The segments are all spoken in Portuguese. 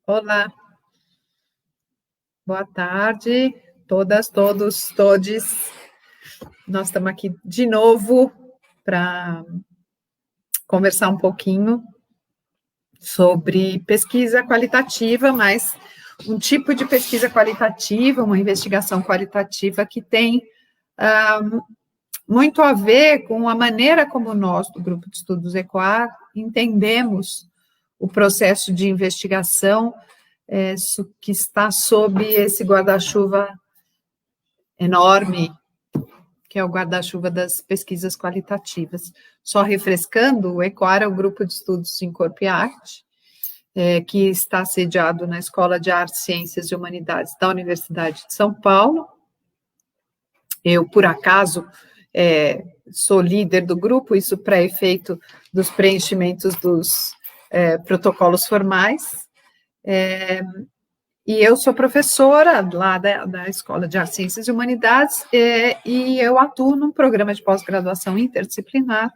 Olá, boa tarde, todas, todos, todes. Nós estamos aqui de novo para conversar um pouquinho sobre pesquisa qualitativa, mas um tipo de pesquisa qualitativa, uma investigação qualitativa que tem muito a ver com a maneira como nós, do Grupo de Estudos ECOAR, entendemos o processo de investigação que está sob esse guarda-chuva enorme, que é o guarda-chuva das pesquisas qualitativas. Só refrescando, o ECOAR é o Grupo de Estudos em Corpo e Arte, que está sediado na Escola de Artes, Ciências e Humanidades da Universidade de São Paulo. Eu, por acaso, sou líder do grupo, isso para efeito dos preenchimentos dos protocolos formais. E eu sou professora lá da Escola de Artes, Ciências e Humanidades, e eu atuo num programa de pós-graduação interdisciplinar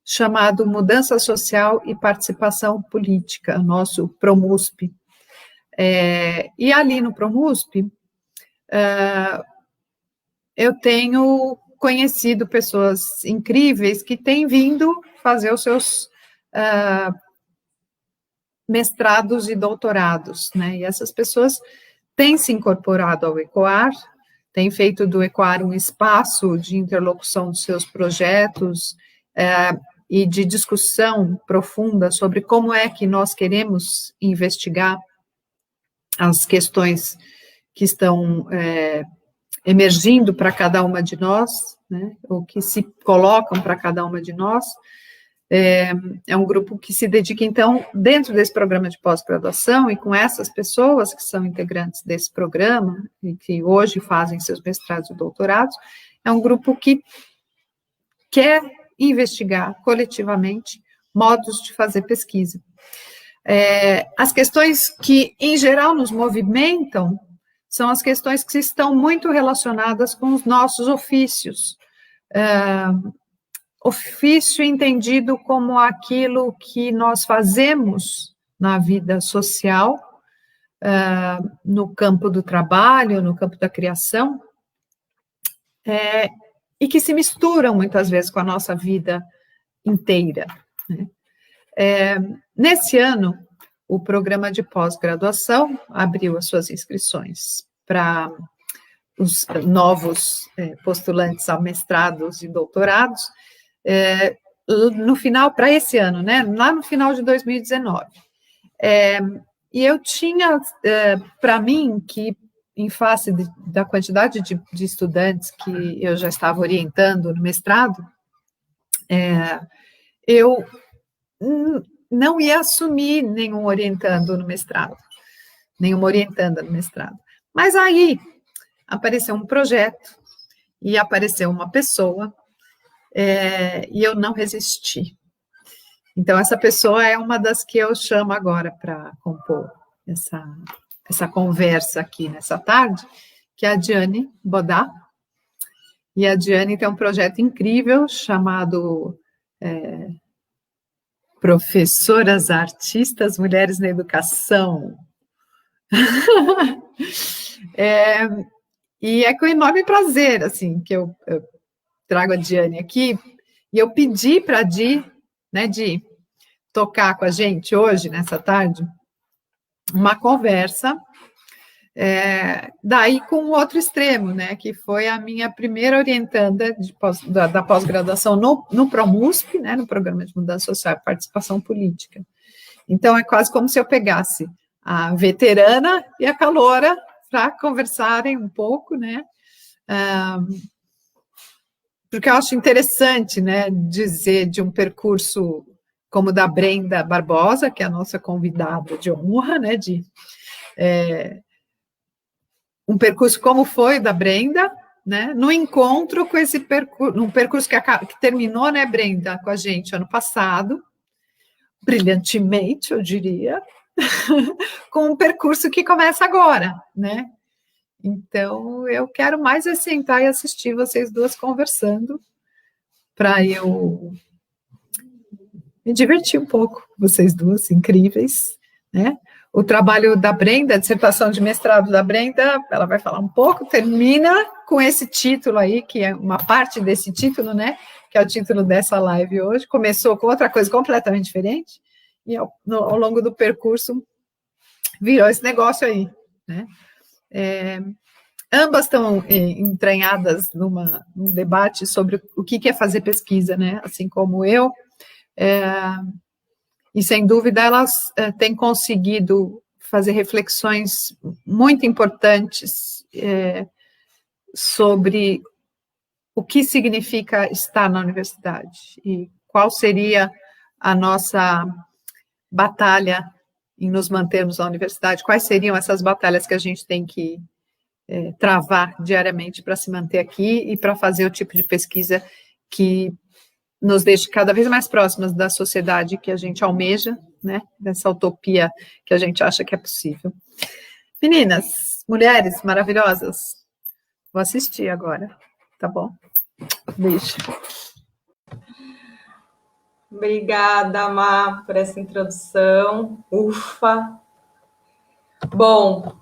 chamado Mudança Social e Participação Política, nosso PROMUSP. E ali no PROMUSP, eu tenho conhecido pessoas incríveis que têm vindo fazer os seus mestrados e doutorados, né? E essas pessoas têm se incorporado ao ECOAR, têm feito do ECOAR um espaço de interlocução dos seus projetos e de discussão profunda sobre como é que nós queremos investigar as questões que estão emergindo para cada uma de nós, né? Ou que se colocam para cada uma de nós. É um grupo que se dedica, então, dentro desse programa de pós-graduação, e com essas pessoas que são integrantes desse programa, e que hoje fazem seus mestrados e doutorados, é um grupo que quer investigar coletivamente modos de fazer pesquisa. As questões que, em geral, nos movimentam são as questões que estão muito relacionadas com os nossos ofícios. Ofício entendido como aquilo que nós fazemos na vida social, no campo do trabalho, no campo da criação, e que se misturam muitas vezes com a nossa vida inteira, né? Nesse ano, o programa de pós-graduação abriu as suas inscrições para os novos postulantes a mestrados e doutorados, no final, para esse ano, né, lá no final de 2019. E eu tinha, para mim, que em face da quantidade de estudantes que eu já estava orientando no mestrado, eu não ia assumir nenhum orientando no mestrado, nenhuma orientanda no mestrado. Mas aí apareceu um projeto e apareceu uma pessoa, e eu não resisti. Então, essa pessoa é uma das que eu chamo agora para compor essa conversa aqui nessa tarde, que é a Diane Bodá. E a Diane tem um projeto incrível chamado Professoras Artistas Mulheres na Educação. E é com enorme prazer, assim, que eu trago a Diane aqui, e eu pedi para a Di, né, Di, tocar com a gente hoje, nessa tarde, uma conversa, daí com o outro extremo, né, que foi a minha primeira orientanda da pós-graduação no PROMUSP, né, no Programa de Mudança Social e Participação Política. Então, é quase como se eu pegasse a veterana e a caloura para conversarem um pouco, né, porque eu acho interessante, né, dizer de um percurso como o da Brenda Barbosa, que é a nossa convidada de honra, né, um percurso como foi o da Brenda, né, no encontro com esse percurso, um percurso que terminou, né, Brenda, com a gente ano passado, brilhantemente, eu diria, com um percurso que começa agora, né. Então, eu quero mais sentar e assistir vocês duas conversando, para eu me divertir um pouco, vocês duas incríveis, né? O trabalho da Brenda, a dissertação de mestrado da Brenda, ela vai falar um pouco, termina com esse título aí, que é uma parte desse título, né? Que é o título dessa live hoje. Começou com outra coisa completamente diferente, e ao longo do percurso virou esse negócio aí, né? Ambas estão entranhadas num debate sobre o que é fazer pesquisa, né? Assim como eu. E, sem dúvida, elas têm conseguido fazer reflexões muito importantes sobre o que significa estar na universidade e qual seria a nossa batalha em nos mantermos na universidade, quais seriam essas batalhas que a gente tem que travar diariamente para se manter aqui e para fazer o tipo de pesquisa que nos deixe cada vez mais próximas da sociedade que a gente almeja, né, dessa utopia que a gente acha que é possível. Meninas, mulheres maravilhosas, vou assistir agora, tá bom? Beijo. Obrigada, Má, por essa introdução. Ufa! Bom,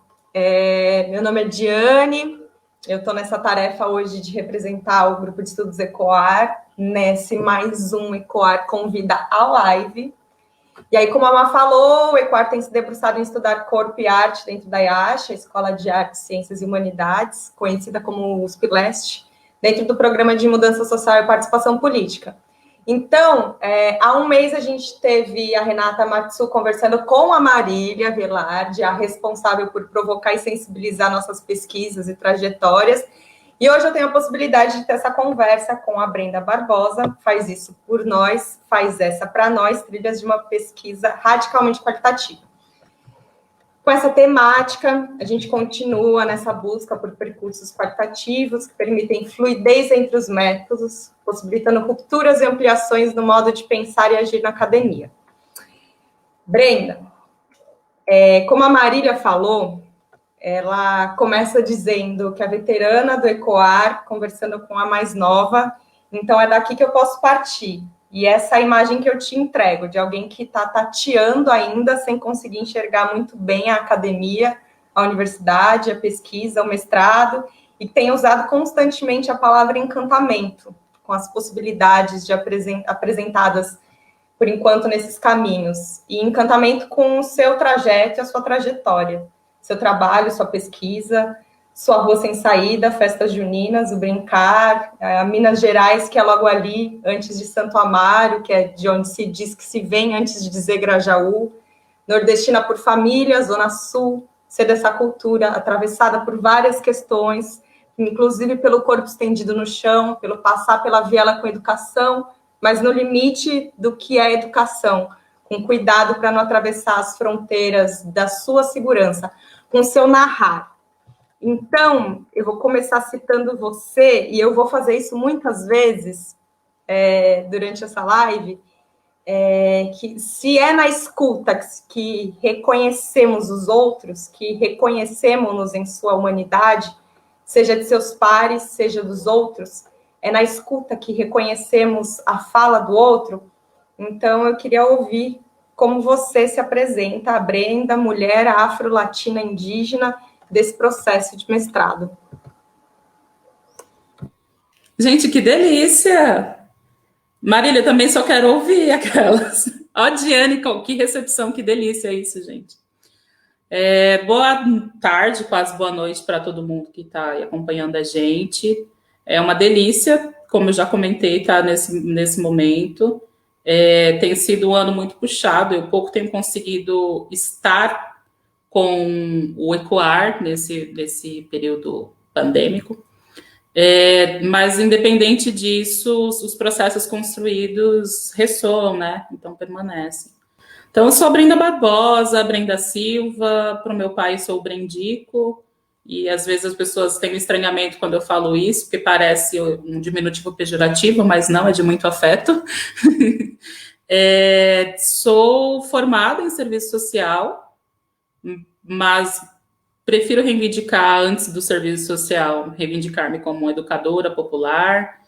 meu nome é Diane, eu estou nessa tarefa hoje de representar o Grupo de Estudos ECOAR, nesse mais um ECOAR Convida a Live. E aí, como a Má falou, o ECOAR tem se debruçado em estudar corpo e arte dentro da IACH, a Escola de Artes, Ciências e Humanidades, conhecida como USP Leste, dentro do Programa de Mudança Social e Participação Política. Então, há um mês a gente teve a Renata Matsu conversando com a Marília Velarde, a responsável por provocar e sensibilizar nossas pesquisas e trajetórias. E hoje eu tenho a possibilidade de ter essa conversa com a Brenda Barbosa, faz isso por nós, faz essa para nós, trilhas de uma pesquisa radicalmente qualitativa. Com essa temática, a gente continua nessa busca por percursos qualitativos que permitem fluidez entre os métodos, possibilitando rupturas e ampliações no modo de pensar e agir na academia. Brenda, como a Marília falou, ela começa dizendo que a veterana do ECOAR, conversando com a mais nova, então é daqui que eu posso partir. E essa imagem que eu te entrego, de alguém que está tateando ainda, sem conseguir enxergar muito bem a academia, a universidade, a pesquisa, o mestrado, e tem usado constantemente a palavra encantamento, com as possibilidades de apresentadas, por enquanto, nesses caminhos. E encantamento com o seu trajeto e a sua trajetória, seu trabalho, sua pesquisa, sua rua sem saída, festas juninas, o brincar, a Minas Gerais, que é logo ali, antes de Santo Amaro, que é de onde se diz que se vem antes de dizer Grajaú, nordestina por família, Zona Sul, ser dessa cultura atravessada por várias questões, inclusive pelo corpo estendido no chão, pelo passar pela viela com educação, mas no limite do que é educação, com cuidado para não atravessar as fronteiras da sua segurança, com seu narrar. Então, eu vou começar citando você, e eu vou fazer isso muitas vezes durante essa live, que se é na escuta que reconhecemos os outros, que reconhecemos-nos em sua humanidade, seja de seus pares, seja dos outros, é na escuta que reconhecemos a fala do outro. Então, eu queria ouvir como você se apresenta, a Brenda, mulher afro-latina indígena, desse processo de mestrado. Gente, que delícia! Marília, também só quero ouvir aquelas. Ó, Diane, que recepção, que delícia isso, gente. Boa tarde, quase boa noite para todo mundo que está acompanhando a gente. É uma delícia, como eu já comentei, tá nesse momento. Tem sido um ano muito puxado, eu pouco tenho conseguido estar com o ECOAR nesse período pandêmico. Mas, independente disso, os processos construídos ressoam, né? Então, permanecem. Então, eu sou a Brenda Barbosa, Brenda Silva, para o meu pai sou o Brendico, e às vezes as pessoas têm um estranhamento quando eu falo isso, porque parece um diminutivo pejorativo, mas não, é de muito afeto. Sou formada em serviço social, mas prefiro reivindicar, antes do serviço social, reivindicar-me como educadora popular.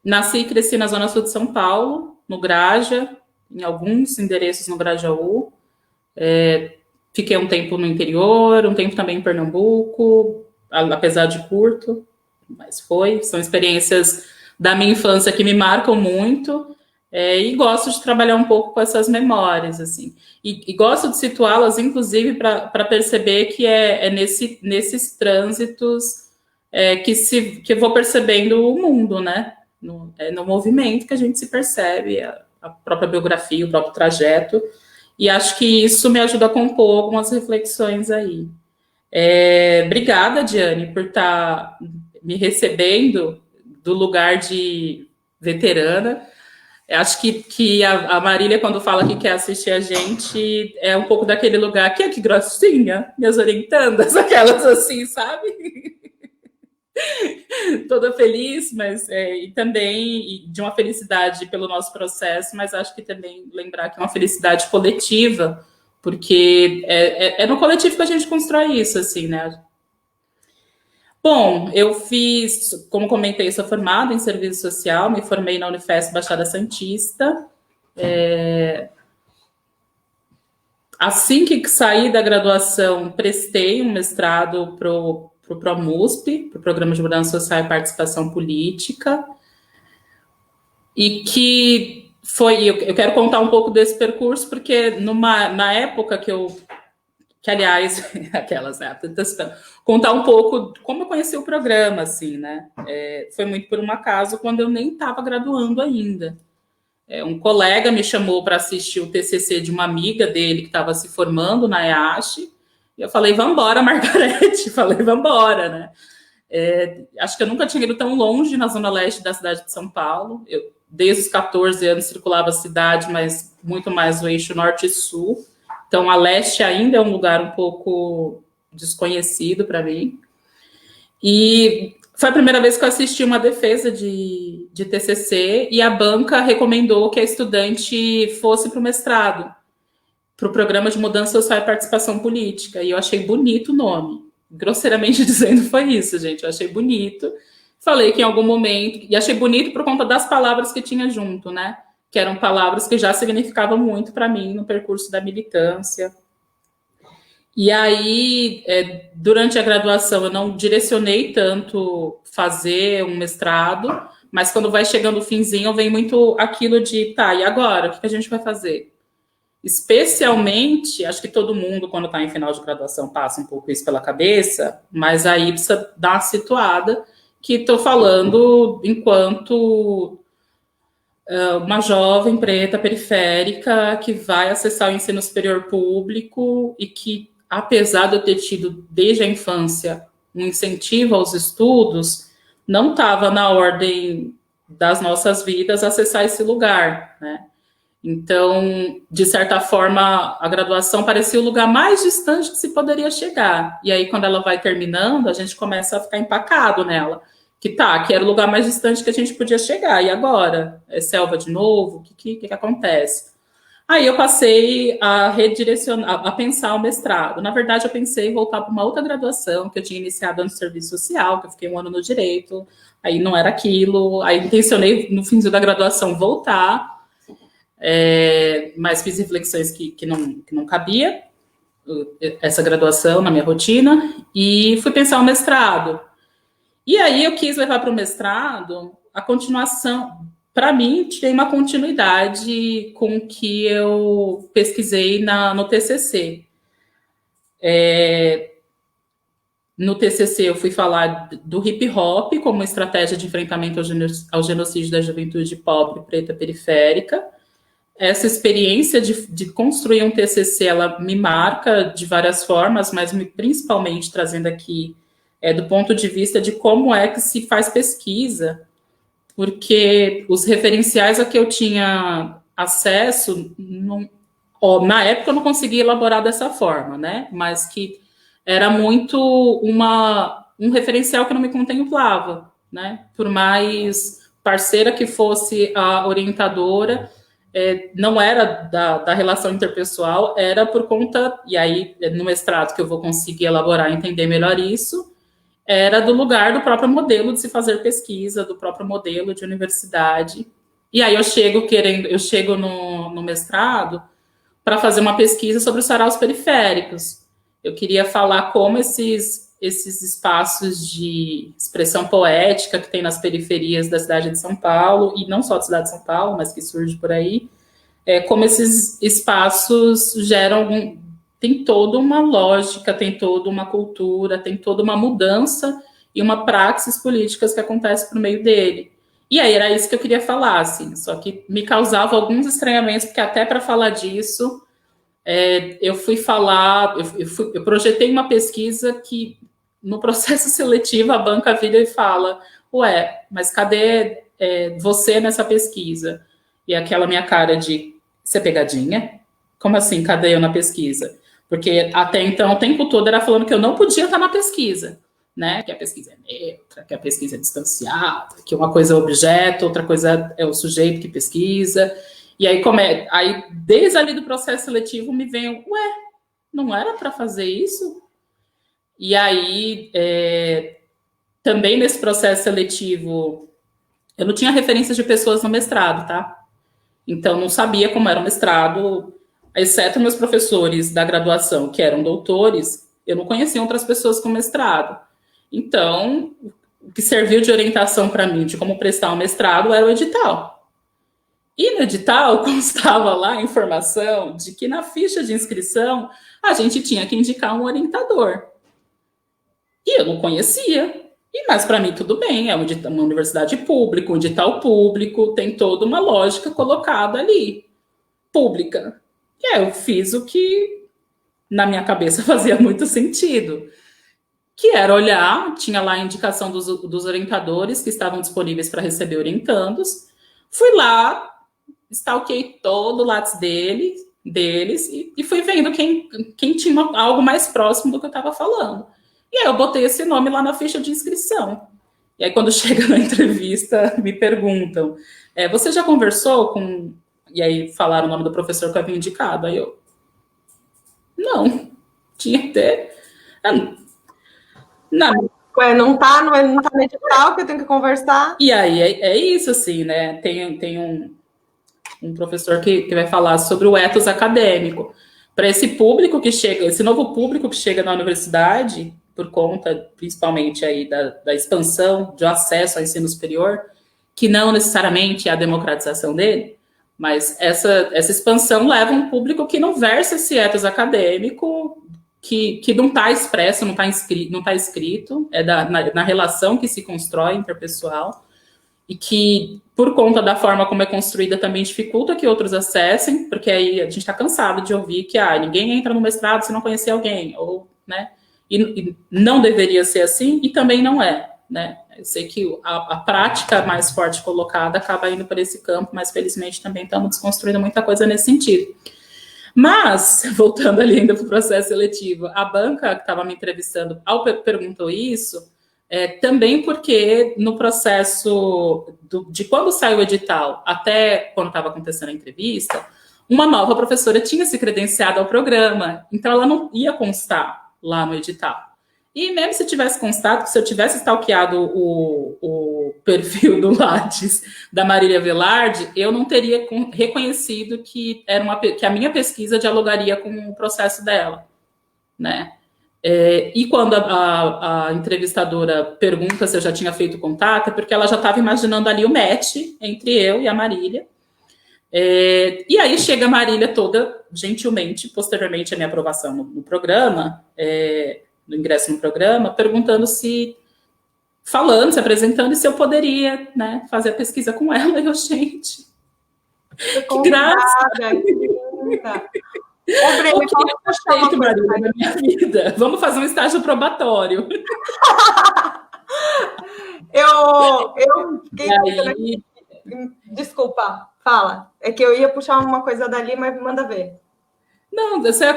Nasci e cresci na Zona Sul de São Paulo, no Graja, em alguns endereços no Grajaú. Fiquei um tempo no interior, um tempo também em Pernambuco, apesar de curto, mas são experiências da minha infância que me marcam muito, e gosto de trabalhar um pouco com essas memórias, assim, e gosto de situá-las, inclusive, para perceber que nesses trânsitos que eu vou percebendo o mundo, né? No movimento que a gente se percebe, a própria biografia, o próprio trajeto, e acho que isso me ajuda a compor algumas reflexões aí. Obrigada, Diane, por estar me recebendo do lugar de veterana. Acho que a Marília, quando fala que quer assistir a gente, é um pouco daquele lugar que grossinha, minhas orientandas, aquelas assim, sabe? Toda feliz, mas e também de uma felicidade pelo nosso processo, mas acho que também lembrar que é uma felicidade coletiva, porque é no coletivo que a gente constrói isso, assim, né? Bom, eu fiz, como comentei, sou formada em serviço social, me formei na Unifesp Baixada Santista. Assim que saí da graduação, prestei um mestrado para o ProMUSP, para o Programa de Mudança Social e Participação Política, e que eu quero contar um pouco desse percurso, porque na época que aliás, contar um pouco como eu conheci o programa, assim, né? Foi muito por um acaso, quando eu nem estava graduando ainda. Um colega me chamou para assistir o TCC de uma amiga dele que estava se formando na EASH, e eu falei, vambora, Margarete, falei, vambora, né? Acho que eu nunca tinha ido tão longe na zona leste da cidade de São Paulo. Eu, desde os 14 anos, circulava a cidade, mas muito mais o eixo norte e sul. Então, a leste ainda é um lugar um pouco desconhecido para mim. E foi a primeira vez que eu assisti uma defesa de TCC, e a banca recomendou que a estudante fosse para o mestrado, para o Programa de Mudança Social e Participação Política. E eu achei bonito o nome. Grosseiramente dizendo, foi isso, gente. Eu achei bonito. Falei que em algum momento... E achei bonito por conta das palavras que tinha junto, né? Que eram palavras que já significavam muito para mim no percurso da militância. E aí, durante a graduação, eu não direcionei tanto fazer um mestrado, mas quando vai chegando o finzinho, vem muito aquilo de, tá, e agora? O que a gente vai fazer? Especialmente, acho que todo mundo, quando está em final de graduação, passa um pouco isso pela cabeça, mas aí precisa dar uma situada, que estou falando enquanto uma jovem preta periférica que vai acessar o ensino superior público e que, apesar de eu ter tido desde a infância um incentivo aos estudos, não estava na ordem das nossas vidas acessar esse lugar, né? Então, de certa forma, a graduação parecia o lugar mais distante que se poderia chegar. E aí, quando ela vai terminando, a gente começa a ficar empacado nela. Que era o lugar mais distante que a gente podia chegar. E agora? É selva de novo? O que acontece? Aí eu passei a redirecionar, a pensar o mestrado. Na verdade, eu pensei em voltar para uma outra graduação que eu tinha iniciado no serviço social, que eu fiquei um ano no direito, aí não era aquilo. Aí intencionei, no finzinho da graduação, voltar, mas fiz reflexões que não cabia essa graduação na minha rotina, e fui pensar o mestrado. E aí eu quis levar para o mestrado a continuação. Para mim, tem uma continuidade com o que eu pesquisei no TCC. No TCC, eu fui falar do hip-hop como estratégia de enfrentamento ao genocídio da juventude pobre, preta, periférica. Essa experiência de construir um TCC, ela me marca de várias formas, mas principalmente trazendo aqui do ponto de vista de como é que se faz pesquisa, porque os referenciais a que eu tinha acesso, na época eu não conseguia elaborar dessa forma, né? Mas que era muito um referencial que não me contemplava, né? Por mais parceira que fosse a orientadora, não era da relação interpessoal, era por conta, e aí no mestrado que eu vou conseguir elaborar e entender melhor isso, era do lugar do próprio modelo de se fazer pesquisa, do próprio modelo de universidade. E aí eu chego no mestrado para fazer uma pesquisa sobre os saraus periféricos. Eu queria falar como esses espaços de expressão poética que tem nas periferias da cidade de São Paulo, e não só da cidade de São Paulo, mas que surge por aí, como esses espaços geram, tem toda uma lógica, tem toda uma cultura, tem toda uma mudança e uma praxis políticas que acontece por meio dele. E aí era isso que eu queria falar, assim, só que me causava alguns estranhamentos, porque até para falar disso, eu fui falar, eu projetei uma pesquisa que, no processo seletivo, a banca vira e fala, ué, mas cadê você nessa pesquisa? E aquela minha cara de, isso é pegadinha? Como assim, cadê eu na pesquisa? Porque até então, o tempo todo era falando que eu não podia estar na pesquisa, né? Que a pesquisa é neutra, que a pesquisa é distanciada, que uma coisa é o objeto, outra coisa é o sujeito que pesquisa. E aí, aí desde ali do processo seletivo, me vem, ué, não era para fazer isso? E aí, também nesse processo seletivo, eu não tinha referências de pessoas no mestrado, tá? Então, não sabia como era o mestrado, exceto meus professores da graduação, que eram doutores, eu não conhecia outras pessoas com mestrado. Então, o que serviu de orientação para mim de como prestar um mestrado era o edital. E no edital constava lá a informação de que na ficha de inscrição a gente tinha que indicar um orientador. E eu não conhecia. Mas para mim tudo bem, é uma universidade pública, um edital público, tem toda uma lógica colocada ali, pública. E aí eu fiz o que na minha cabeça fazia muito sentido, que era olhar, tinha lá a indicação dos orientadores que estavam disponíveis para receber orientandos, fui lá, stalkeei todo o Lattes deles e fui vendo quem tinha algo mais próximo do que eu estava falando. E aí eu botei esse nome lá na ficha de inscrição. E aí quando chega na entrevista, me perguntam, você já conversou com... E aí falaram o nome do professor que eu havia indicado. Aí eu, não, tinha até... Não. Ué, não tá no edital que eu tenho que conversar? E aí é isso, assim, né? Tem um professor que vai falar sobre o ethos acadêmico. Para esse público que chega, esse novo público que chega na universidade, por conta, principalmente, aí da expansão de acesso ao ensino superior, que não necessariamente é a democratização dele, mas essa expansão leva um público que não versa esse ethos acadêmico, que não está expresso, não está escrito, na relação que se constrói interpessoal, e que, por conta da forma como é construída, também dificulta que outros acessem, porque aí a gente está cansado de ouvir que ninguém entra no mestrado se não conhecer alguém, ou, né? E não deveria ser assim, e também não é, né? Eu sei que a prática mais forte colocada acaba indo para esse campo, mas felizmente também estamos desconstruindo muita coisa nesse sentido. Mas, voltando ali ainda para o processo seletivo, a banca que estava me entrevistando perguntou isso, também porque no processo de quando saiu o edital até quando estava acontecendo a entrevista, uma nova professora tinha se credenciado ao programa, então ela não ia constar lá no edital. E mesmo se tivesse constado, se eu tivesse stalkeado o perfil do Lattes da Marília Velarde, eu não teria reconhecido que a minha pesquisa dialogaria com o processo dela, né? E quando a entrevistadora pergunta se eu já tinha feito contato, é porque ela já estava imaginando ali o match entre eu e a Marília. E aí chega a Marília toda gentilmente, posteriormente à minha aprovação no programa, no ingresso no programa, perguntando se apresentando, e se eu poderia, né, fazer a pesquisa com ela. E eu, gente, que graça! Na minha vida. Vamos fazer um estágio probatório. Eu fiquei... Desculpa, fala. É que eu ia puxar uma coisa dali, mas manda ver. Não, você ia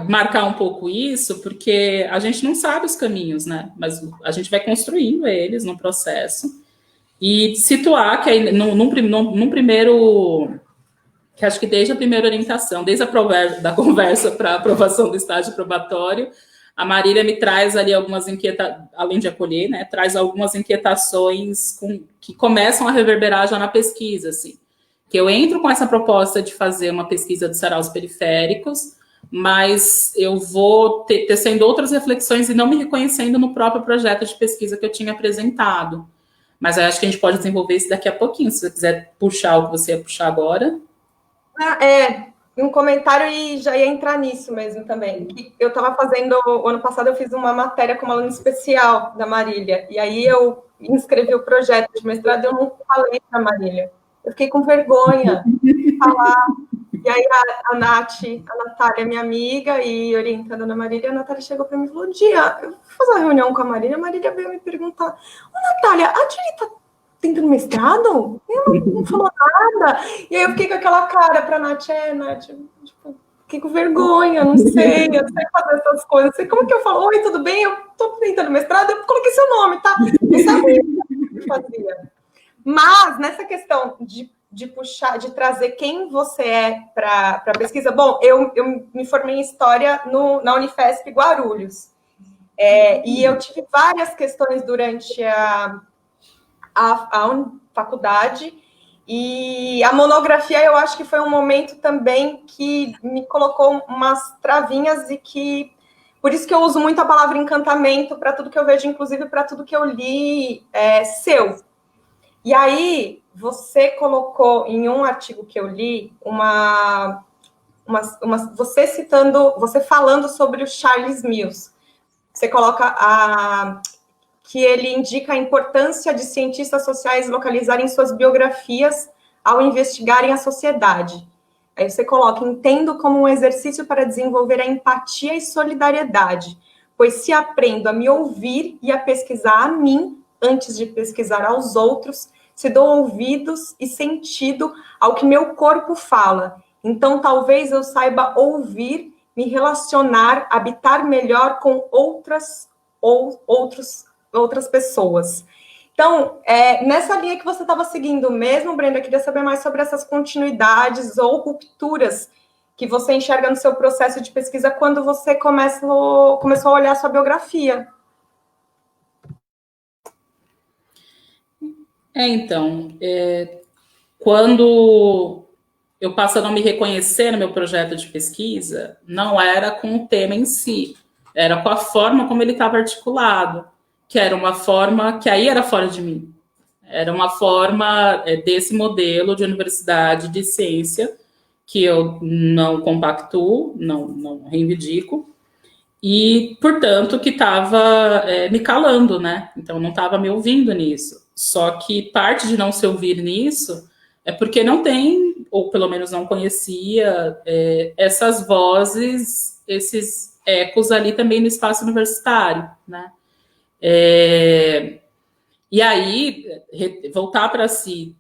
marcar um pouco isso, porque a gente não sabe os caminhos, né? Mas a gente vai construindo eles no processo e situar que aí, num primeiro... que acho que desde a primeira orientação, desde da conversa para a aprovação do estágio probatório, a Marília me traz ali algumas além de acolher, né, traz algumas inquietações que começam a reverberar já na pesquisa, assim, que eu entro com essa proposta de fazer uma pesquisa dos saraus periféricos, mas eu vou tecendo outras reflexões e não me reconhecendo no próprio projeto de pesquisa que eu tinha apresentado. Mas eu acho que a gente pode desenvolver isso daqui a pouquinho, se você quiser puxar o que você ia puxar agora. Um comentário e já ia entrar nisso mesmo também. Eu estava fazendo, o ano passado eu fiz uma matéria com uma aluna especial da Marília, e aí eu inscrevi o projeto de mestrado e eu não falei para a Marília. Eu fiquei com vergonha de falar. E aí a Natália, minha amiga e orientando a Ana Marília, a Natália chegou para mim e falou, Dia, eu vou fazer uma reunião com a Marília veio me perguntar, Natália, a Dia está tentando mestrado? Ela não falou nada. E aí eu fiquei com aquela cara para a Nath, tipo, fiquei com vergonha, não sei, eu sei fazer essas coisas. Sei como que eu falo, oi, tudo bem? Eu estou tentando mestrado, eu coloquei seu nome, tá? Eu sabia o que fazia. Mas nessa questão de puxar, de trazer quem você é para a pesquisa. Bom, eu me formei em História na Unifesp Guarulhos. E eu tive várias questões durante a faculdade, e a monografia eu acho que foi um momento também que me colocou umas travinhas e que... Por isso que eu uso muito a palavra encantamento para tudo que eu vejo, inclusive para tudo que eu li seu. E aí, você colocou em um artigo que eu li, você falando sobre o Charles Mills. Você coloca que ele indica a importância de cientistas sociais localizarem suas biografias ao investigarem a sociedade. Aí você coloca, entendo como um exercício para desenvolver a empatia e solidariedade, pois se aprendo a me ouvir e a pesquisar a mim, antes de pesquisar aos outros, se dou ouvidos e sentido ao que meu corpo fala. Então, talvez eu saiba ouvir, me relacionar, habitar melhor com outras pessoas. Então, nessa linha que você estava seguindo mesmo, Brenda, eu queria saber mais sobre essas continuidades ou rupturas que você enxerga no seu processo de pesquisa quando você começou a olhar a sua biografia. Então, quando eu passo a não me reconhecer no meu projeto de pesquisa, não era com o tema em si, era com a forma como ele estava articulado, que era uma forma que aí era fora de mim. Era uma forma desse modelo de universidade de ciência que eu não compactuo, não reivindico, e, portanto, que estava me calando, né? Então, não estava me ouvindo nisso. Só que parte de não se ouvir nisso é porque não tem, ou pelo menos não conhecia, essas vozes, esses ecos ali também no espaço universitário, né? E aí, voltar para si,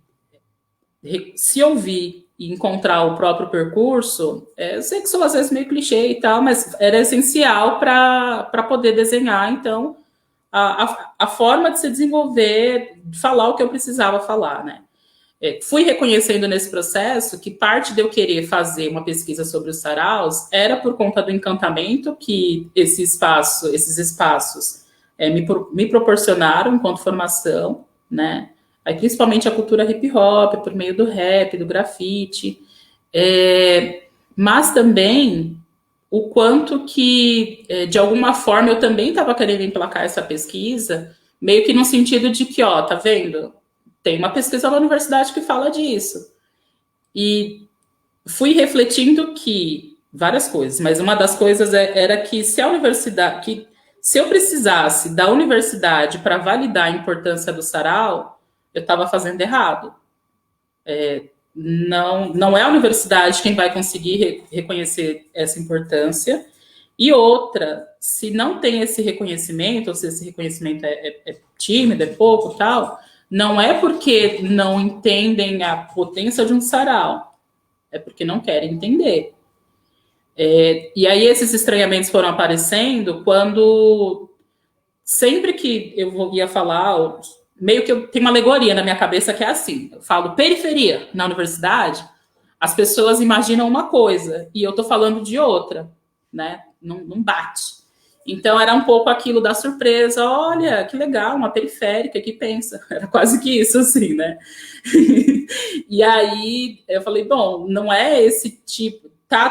se ouvir e encontrar o próprio percurso, eu sei que sou às vezes meio clichê e tal, mas era essencial para poder desenhar, então, a forma de se desenvolver, de falar o que eu precisava falar, né? Fui reconhecendo nesse processo que parte de eu querer fazer uma pesquisa sobre os saraus era por conta do encantamento que esses espaços me proporcionaram enquanto formação, né? Aí, principalmente a cultura hip hop, por meio do rap, do grafite, mas também o quanto que, de alguma forma, eu também estava querendo emplacar essa pesquisa, meio que no sentido de que, ó, tá vendo? Tem uma pesquisa na universidade que fala disso. E fui refletindo que várias coisas, mas uma das coisas era que se eu precisasse da universidade para validar a importância do sarau, eu estava fazendo errado. Não é a universidade quem vai conseguir reconhecer essa importância. E outra, se não tem esse reconhecimento, ou se esse reconhecimento é tímido, é pouco, tal, não é porque não entendem a potência de um sarau, é porque não querem entender. E aí esses estranhamentos foram aparecendo quando, sempre que eu ia falar, meio que eu tenho uma alegoria na minha cabeça que é assim, eu falo periferia na universidade, as pessoas imaginam uma coisa e eu estou falando de outra, né? Não bate. Então, era um pouco aquilo da surpresa, olha, que legal, uma periférica que pensa. Era quase que isso, assim, né? E aí, eu falei, bom, não é esse tipo...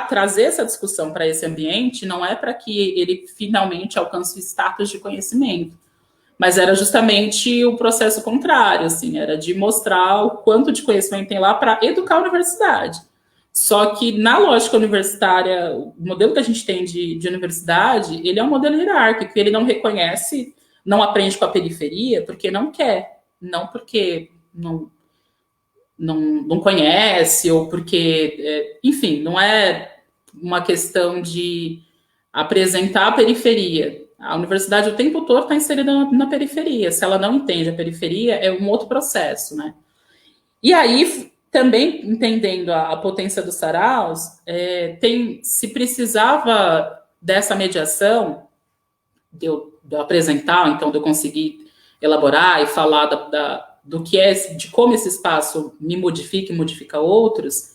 trazer essa discussão para esse ambiente não é para que ele finalmente alcance o status de conhecimento, mas era justamente o processo contrário, assim, era de mostrar o quanto de conhecimento tem lá para educar a universidade. Só que na lógica universitária, o modelo que a gente tem de universidade, ele é um modelo hierárquico, ele não reconhece, não aprende com a periferia porque não quer, não porque não conhece, ou porque, enfim, não é uma questão de apresentar a periferia. A universidade o tempo todo está inserida na periferia. Se ela não entende a periferia, é um outro processo, né? E aí, também entendendo a potência dos saraus, se precisava dessa mediação, de eu apresentar, então de eu conseguir elaborar e falar do que é, de como esse espaço me modifica e modifica outros,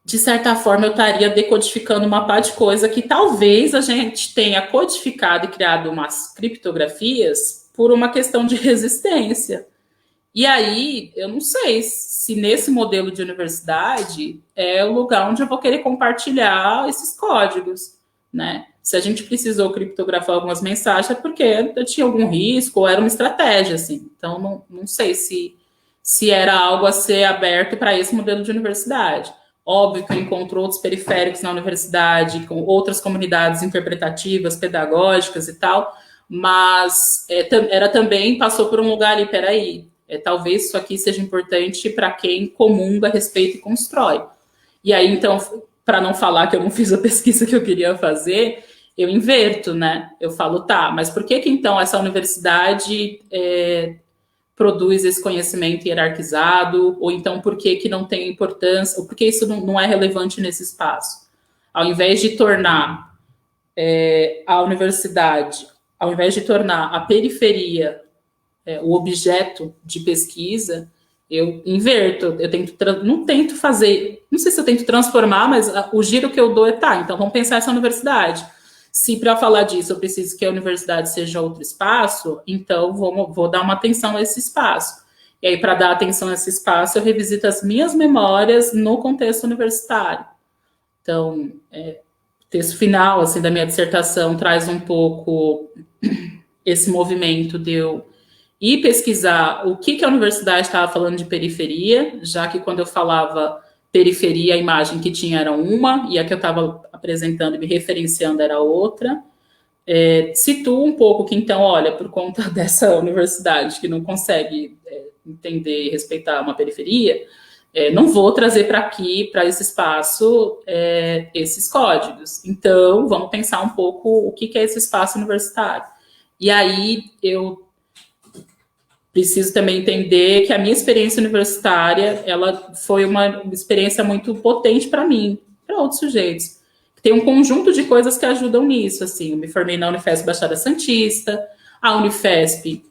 de certa forma eu estaria decodificando uma parte de coisa que talvez a gente tenha codificado e criado umas criptografias por uma questão de resistência. E aí, eu não sei se nesse modelo de universidade é o lugar onde eu vou querer compartilhar esses códigos, né? Se a gente precisou criptografar algumas mensagens, é porque eu tinha algum risco ou era uma estratégia, assim. Então, não sei se era algo a ser aberto para esse modelo de universidade. Óbvio que eu encontro outros periféricos na universidade, com outras comunidades interpretativas, pedagógicas e tal, mas era também, passou por um lugar ali, peraí, talvez isso aqui seja importante para quem comunga, respeita e constrói. E aí, então, para não falar que eu não fiz a pesquisa que eu queria fazer, eu inverto, né? Eu falo, tá, mas por que então essa universidade produz esse conhecimento hierarquizado? Ou então por que não tem importância? Ou por que isso não é relevante nesse espaço? Ao invés de tornar a universidade, ao invés de tornar a periferia o objeto de pesquisa, eu inverto, não tento fazer, não sei se eu tento transformar, mas o giro que eu dou então vamos pensar essa universidade. Se para falar disso eu preciso que a universidade seja outro espaço, então vou dar uma atenção a esse espaço. E aí, para dar atenção a esse espaço, eu revisito as minhas memórias no contexto universitário. Então, o texto final assim, da minha dissertação traz um pouco esse movimento de eu ir pesquisar o que a universidade estava falando de periferia, já que quando eu falava periferia, a imagem que tinha era uma, e a que eu estava apresentando e me referenciando era outra. Situo um pouco que, então, olha, por conta dessa universidade que não consegue entender e respeitar uma periferia, não vou trazer para aqui, para esse espaço, esses códigos. Então, vamos pensar um pouco o que é esse espaço universitário. E aí, eu preciso também entender que a minha experiência universitária, ela foi uma experiência muito potente para mim, para outros sujeitos. Tem um conjunto de coisas que ajudam nisso, assim. Eu me formei na Unifesp Baixada Santista, a Unifesp,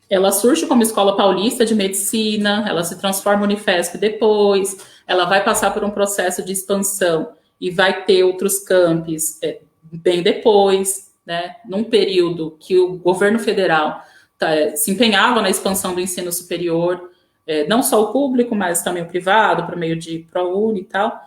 ela surge como escola paulista de medicina, ela se transforma em Unifesp depois, ela vai passar por um processo de expansão e vai ter outros campos bem depois, né? Num período que o governo federal se empenhava na expansão do ensino superior, não só o público, mas também o privado, por meio de ProUni e tal.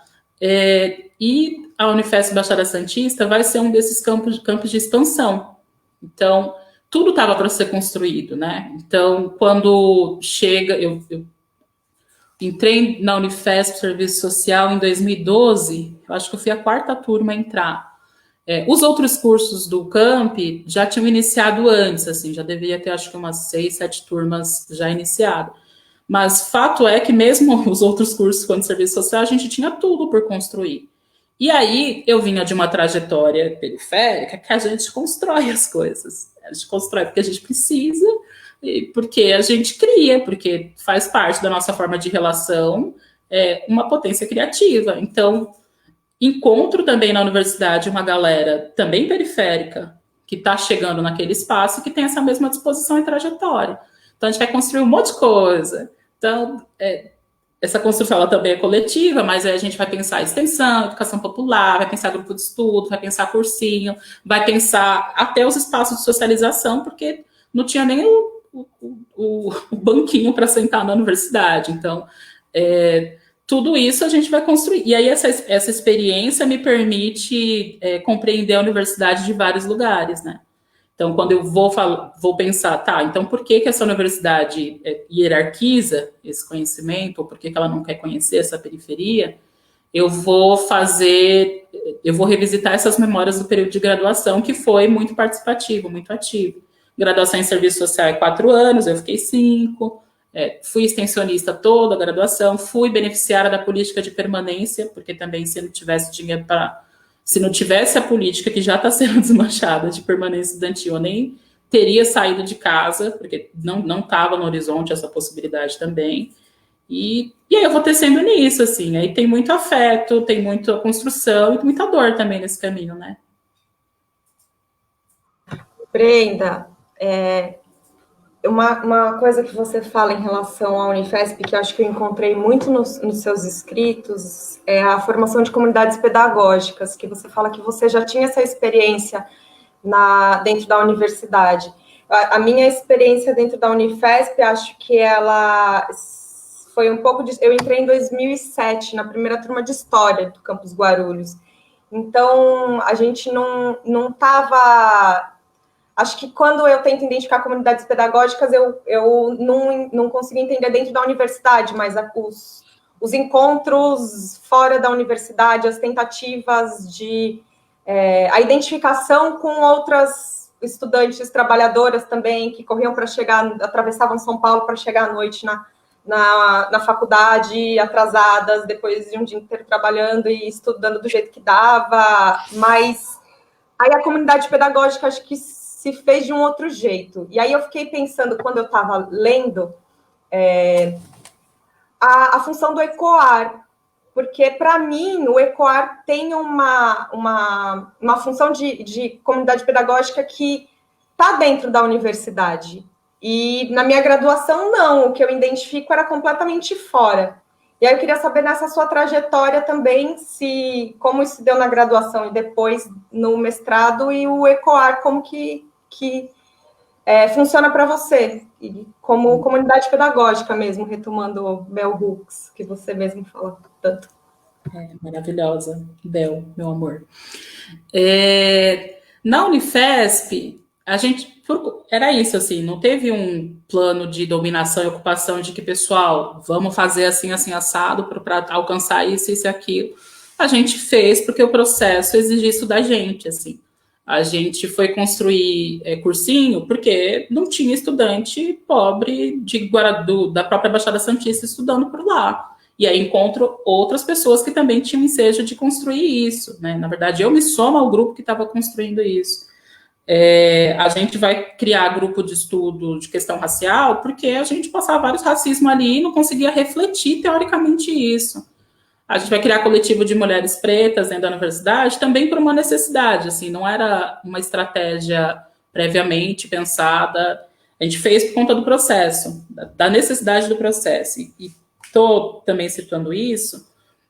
E a Unifesp Baixada Santista vai ser um desses campos de expansão. Então, tudo estava para ser construído, né? Então, quando chega... Eu entrei na Unifesp Serviço Social em 2012, eu acho que eu fui a 4ª turma a entrar. Os outros cursos do camp já tinham iniciado antes, assim, já deveria ter, acho que umas 6, 7 turmas já iniciado. Mas fato é que mesmo os outros cursos quanto serviço social, a gente tinha tudo por construir. E aí eu vinha de uma trajetória periférica que a gente constrói as coisas. A gente constrói porque a gente precisa, e porque a gente cria, porque faz parte da nossa forma de relação, uma potência criativa. Então, encontro também na universidade uma galera também periférica que está chegando naquele espaço e que tem essa mesma disposição e trajetória. Então, a gente vai construir um monte de coisa. Então, essa construção ela também é coletiva, mas aí a gente vai pensar extensão, educação popular, vai pensar grupo de estudo, vai pensar cursinho, vai pensar até os espaços de socialização, porque não tinha nem o banquinho para sentar na universidade. Então, tudo isso a gente vai construir. E aí essa experiência me permite compreender a universidade de vários lugares, né? Então, quando eu vou pensar, tá, então por que essa universidade hierarquiza esse conhecimento, ou por que ela não quer conhecer essa periferia, eu vou revisitar essas memórias do período de graduação, que foi muito participativo, muito ativo. Graduação em serviço social é 4 anos, eu fiquei 5, fui extensionista toda a graduação, fui beneficiária da política de permanência, porque também se não tivesse dinheiro para... Se não tivesse a política que já está sendo desmanchada de permanência estudantil, eu nem teria saído de casa, porque não estava no horizonte essa possibilidade também. E aí eu vou tecendo nisso, assim. Aí tem muito afeto, tem muita construção e muita dor também nesse caminho, né? Brenda, uma coisa que você fala em relação à Unifesp, que eu acho que eu encontrei muito nos seus escritos, é a formação de comunidades pedagógicas, que você fala que você já tinha essa experiência dentro da universidade. A minha experiência dentro da Unifesp, acho que ela foi um pouco... Eu entrei em 2007, na primeira turma de História do Campus Guarulhos. Então, a gente não estava... Acho que quando eu tento identificar comunidades pedagógicas, eu não consigo entender dentro da universidade, mas os encontros fora da universidade, as tentativas de... a identificação com outras estudantes trabalhadoras também, que corriam para chegar, atravessavam São Paulo para chegar à noite na faculdade, atrasadas, depois de um dia inteiro trabalhando e estudando do jeito que dava, mas aí a comunidade pedagógica, acho que se fez de um outro jeito. E aí eu fiquei pensando, quando eu estava lendo, a função do ECOAR, porque, para mim, o ECOAR tem uma função de comunidade pedagógica que está dentro da universidade. E, na minha graduação, não. O que eu identifico era completamente fora. E aí eu queria saber, nessa sua trajetória também, como isso deu na graduação e depois no mestrado, e o ECOAR, como que funciona para você, e como comunidade pedagógica mesmo, retomando Bell Hooks, que você mesmo fala tanto. Maravilhosa, Bel, meu amor. Na Unifesp, era isso, assim, não teve um plano de dominação e ocupação de que, pessoal, vamos fazer assim, assim, assado para alcançar isso e aquilo. A gente fez porque o processo exigia isso da gente, assim. A gente foi construir cursinho porque não tinha estudante pobre da própria Baixada Santista estudando por lá. E aí encontro outras pessoas que também tinham ensejo de construir isso, né? Na verdade, eu me somo ao grupo que estava construindo isso. A gente vai criar grupo de estudo de questão racial porque a gente passava vários racismos ali e não conseguia refletir teoricamente isso. A gente vai criar coletivo de mulheres pretas dentro da universidade também por uma necessidade, assim, não era uma estratégia previamente pensada. A gente fez por conta do processo, da necessidade do processo. E estou também citando isso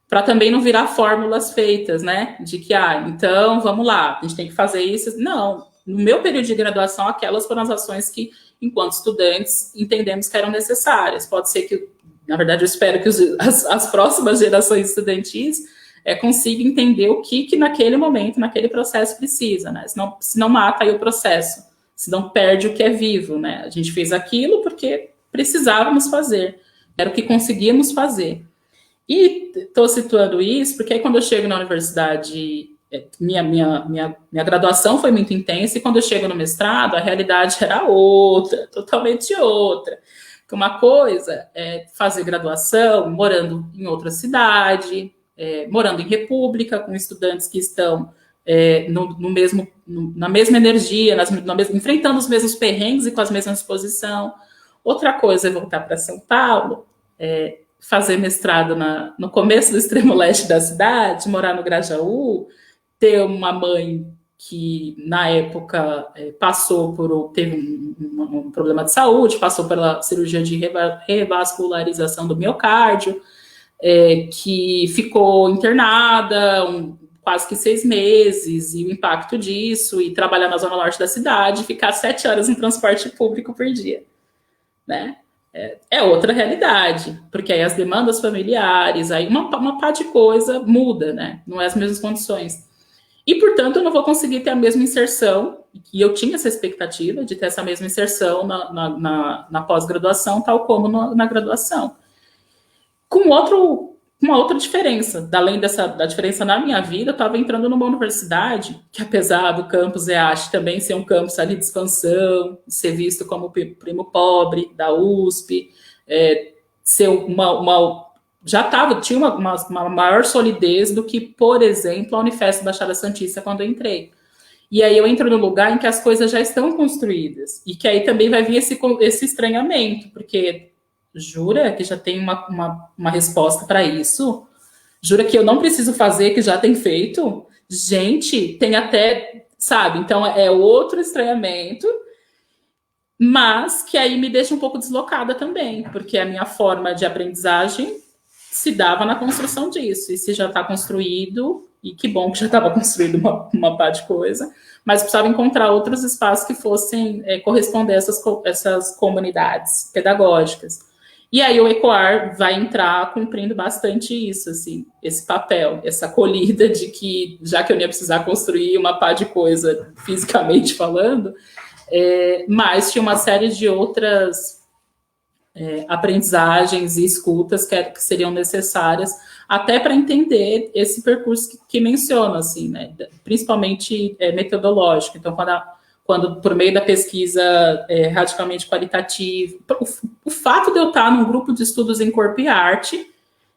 para também não virar fórmulas feitas, né? De que, então, vamos lá, a gente tem que fazer isso. Não, no meu período de graduação, aquelas foram as ações que, enquanto estudantes, entendemos que eram necessárias. Pode ser que, na verdade, eu espero que as próximas gerações estudantis consigam entender o que naquele momento, naquele processo precisa, né? Senão mata aí o processo, senão perde o que é vivo, né? A gente fez aquilo porque precisávamos fazer, era o que conseguíamos fazer. E estou situando isso porque aí quando eu chego na universidade, minha graduação foi muito intensa, e quando eu chego no mestrado, a realidade era outra, totalmente outra. Uma coisa é fazer graduação morando em outra cidade, morando em república, com estudantes que estão na mesma energia, enfrentando os mesmos perrengues e com as mesmas disposição. Outra coisa é voltar para São Paulo, fazer mestrado no começo do extremo leste da cidade, morar no Grajaú, ter uma mãe que, na época, teve um problema de saúde, passou pela cirurgia de revascularização do miocárdio, que ficou internada quase que 6 meses, e o impacto disso, e trabalhar na zona norte da cidade, ficar 7 horas no transporte público por dia, né? É outra realidade, porque aí as demandas familiares, aí uma pá de coisa muda, né? Não é as mesmas condições. E, portanto, eu não vou conseguir ter a mesma inserção, e eu tinha essa expectativa de ter essa mesma inserção na pós-graduação, tal como na graduação. Com uma outra diferença, além da diferença na minha vida, eu estava entrando numa universidade que, apesar do campus EASH também ser um campus ali de expansão, ser visto como primo pobre da USP, ser tinha uma maior solidez do que, por exemplo, a Unifesp Baixada Santista quando eu entrei. E aí eu entro no lugar em que as coisas já estão construídas, e que aí também vai vir esse estranhamento, porque jura que já tem uma resposta para isso? Jura que eu não preciso fazer, que já tem feito? Gente, tem até, sabe? Então é outro estranhamento, mas que aí me deixa um pouco deslocada também, porque a minha forma de aprendizagem se dava na construção disso, e se já está construído, e que bom que já estava construído uma pá de coisa, mas precisava encontrar outros espaços que fossem corresponder a essas comunidades pedagógicas. E aí o ECOAR vai entrar cumprindo bastante isso, assim, esse papel, essa acolhida de que, já que eu não ia precisar construir uma pá de coisa fisicamente falando, mas tinha uma série de outras aprendizagens e escutas que seriam necessárias até para entender esse percurso que menciona, assim, né, principalmente metodológico. Então, quando por meio da pesquisa radicalmente qualitativa, o fato de eu estar num grupo de estudos em corpo e arte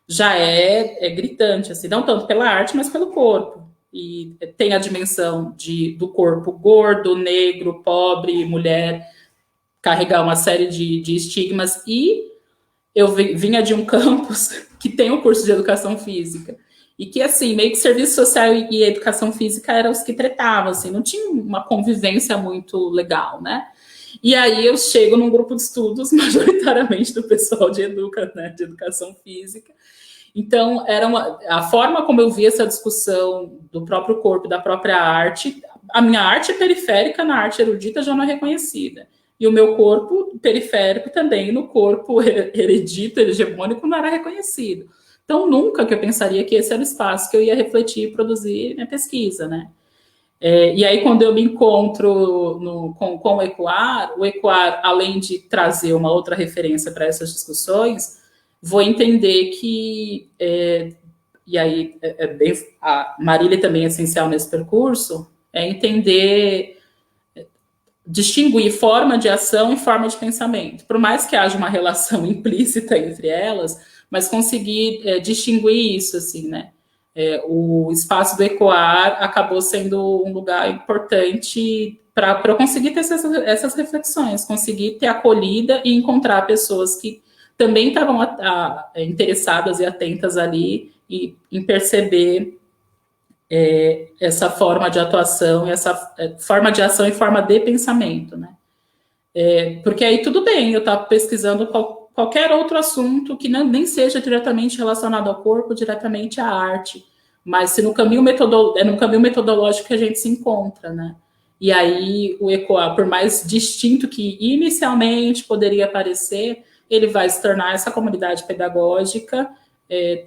já é gritante, assim, não tanto pela arte, mas pelo corpo. E tem a dimensão do corpo gordo, negro, pobre, mulher, carregar uma série de estigmas, e eu vinha de um campus que tem o curso de educação física, e que, assim, meio que serviço social e educação física eram os que tratavam, assim, não tinha uma convivência muito legal, né? E aí eu chego num grupo de estudos, majoritariamente do pessoal de educação física. Então, a forma como eu vi essa discussão do próprio corpo, da própria arte, a minha arte periférica na arte erudita já não é reconhecida. E o meu corpo periférico também, no corpo erudito, hegemônico, não era reconhecido. Então, nunca que eu pensaria que esse era o espaço que eu ia refletir e produzir minha pesquisa, né? E aí, quando eu me encontro com o ECOAR, além de trazer uma outra referência para essas discussões, vou entender que, e aí a Marília também é essencial nesse percurso, é entender, distinguir forma de ação e forma de pensamento. Por mais que haja uma relação implícita entre elas, mas conseguir distinguir isso, assim, né? O espaço do ECOAR acabou sendo um lugar importante para eu conseguir ter essas reflexões, conseguir ter acolhida e encontrar pessoas que também estavam interessadas e atentas ali em perceber essa forma de atuação, essa forma de ação e forma de pensamento, né? Porque aí tudo bem, eu estava pesquisando qualquer outro assunto que nem seja diretamente relacionado ao corpo, diretamente à arte, mas se no caminho metodológico que a gente se encontra, né? E aí o ECOAR, por mais distinto que inicialmente poderia parecer, ele vai se tornar essa comunidade pedagógica,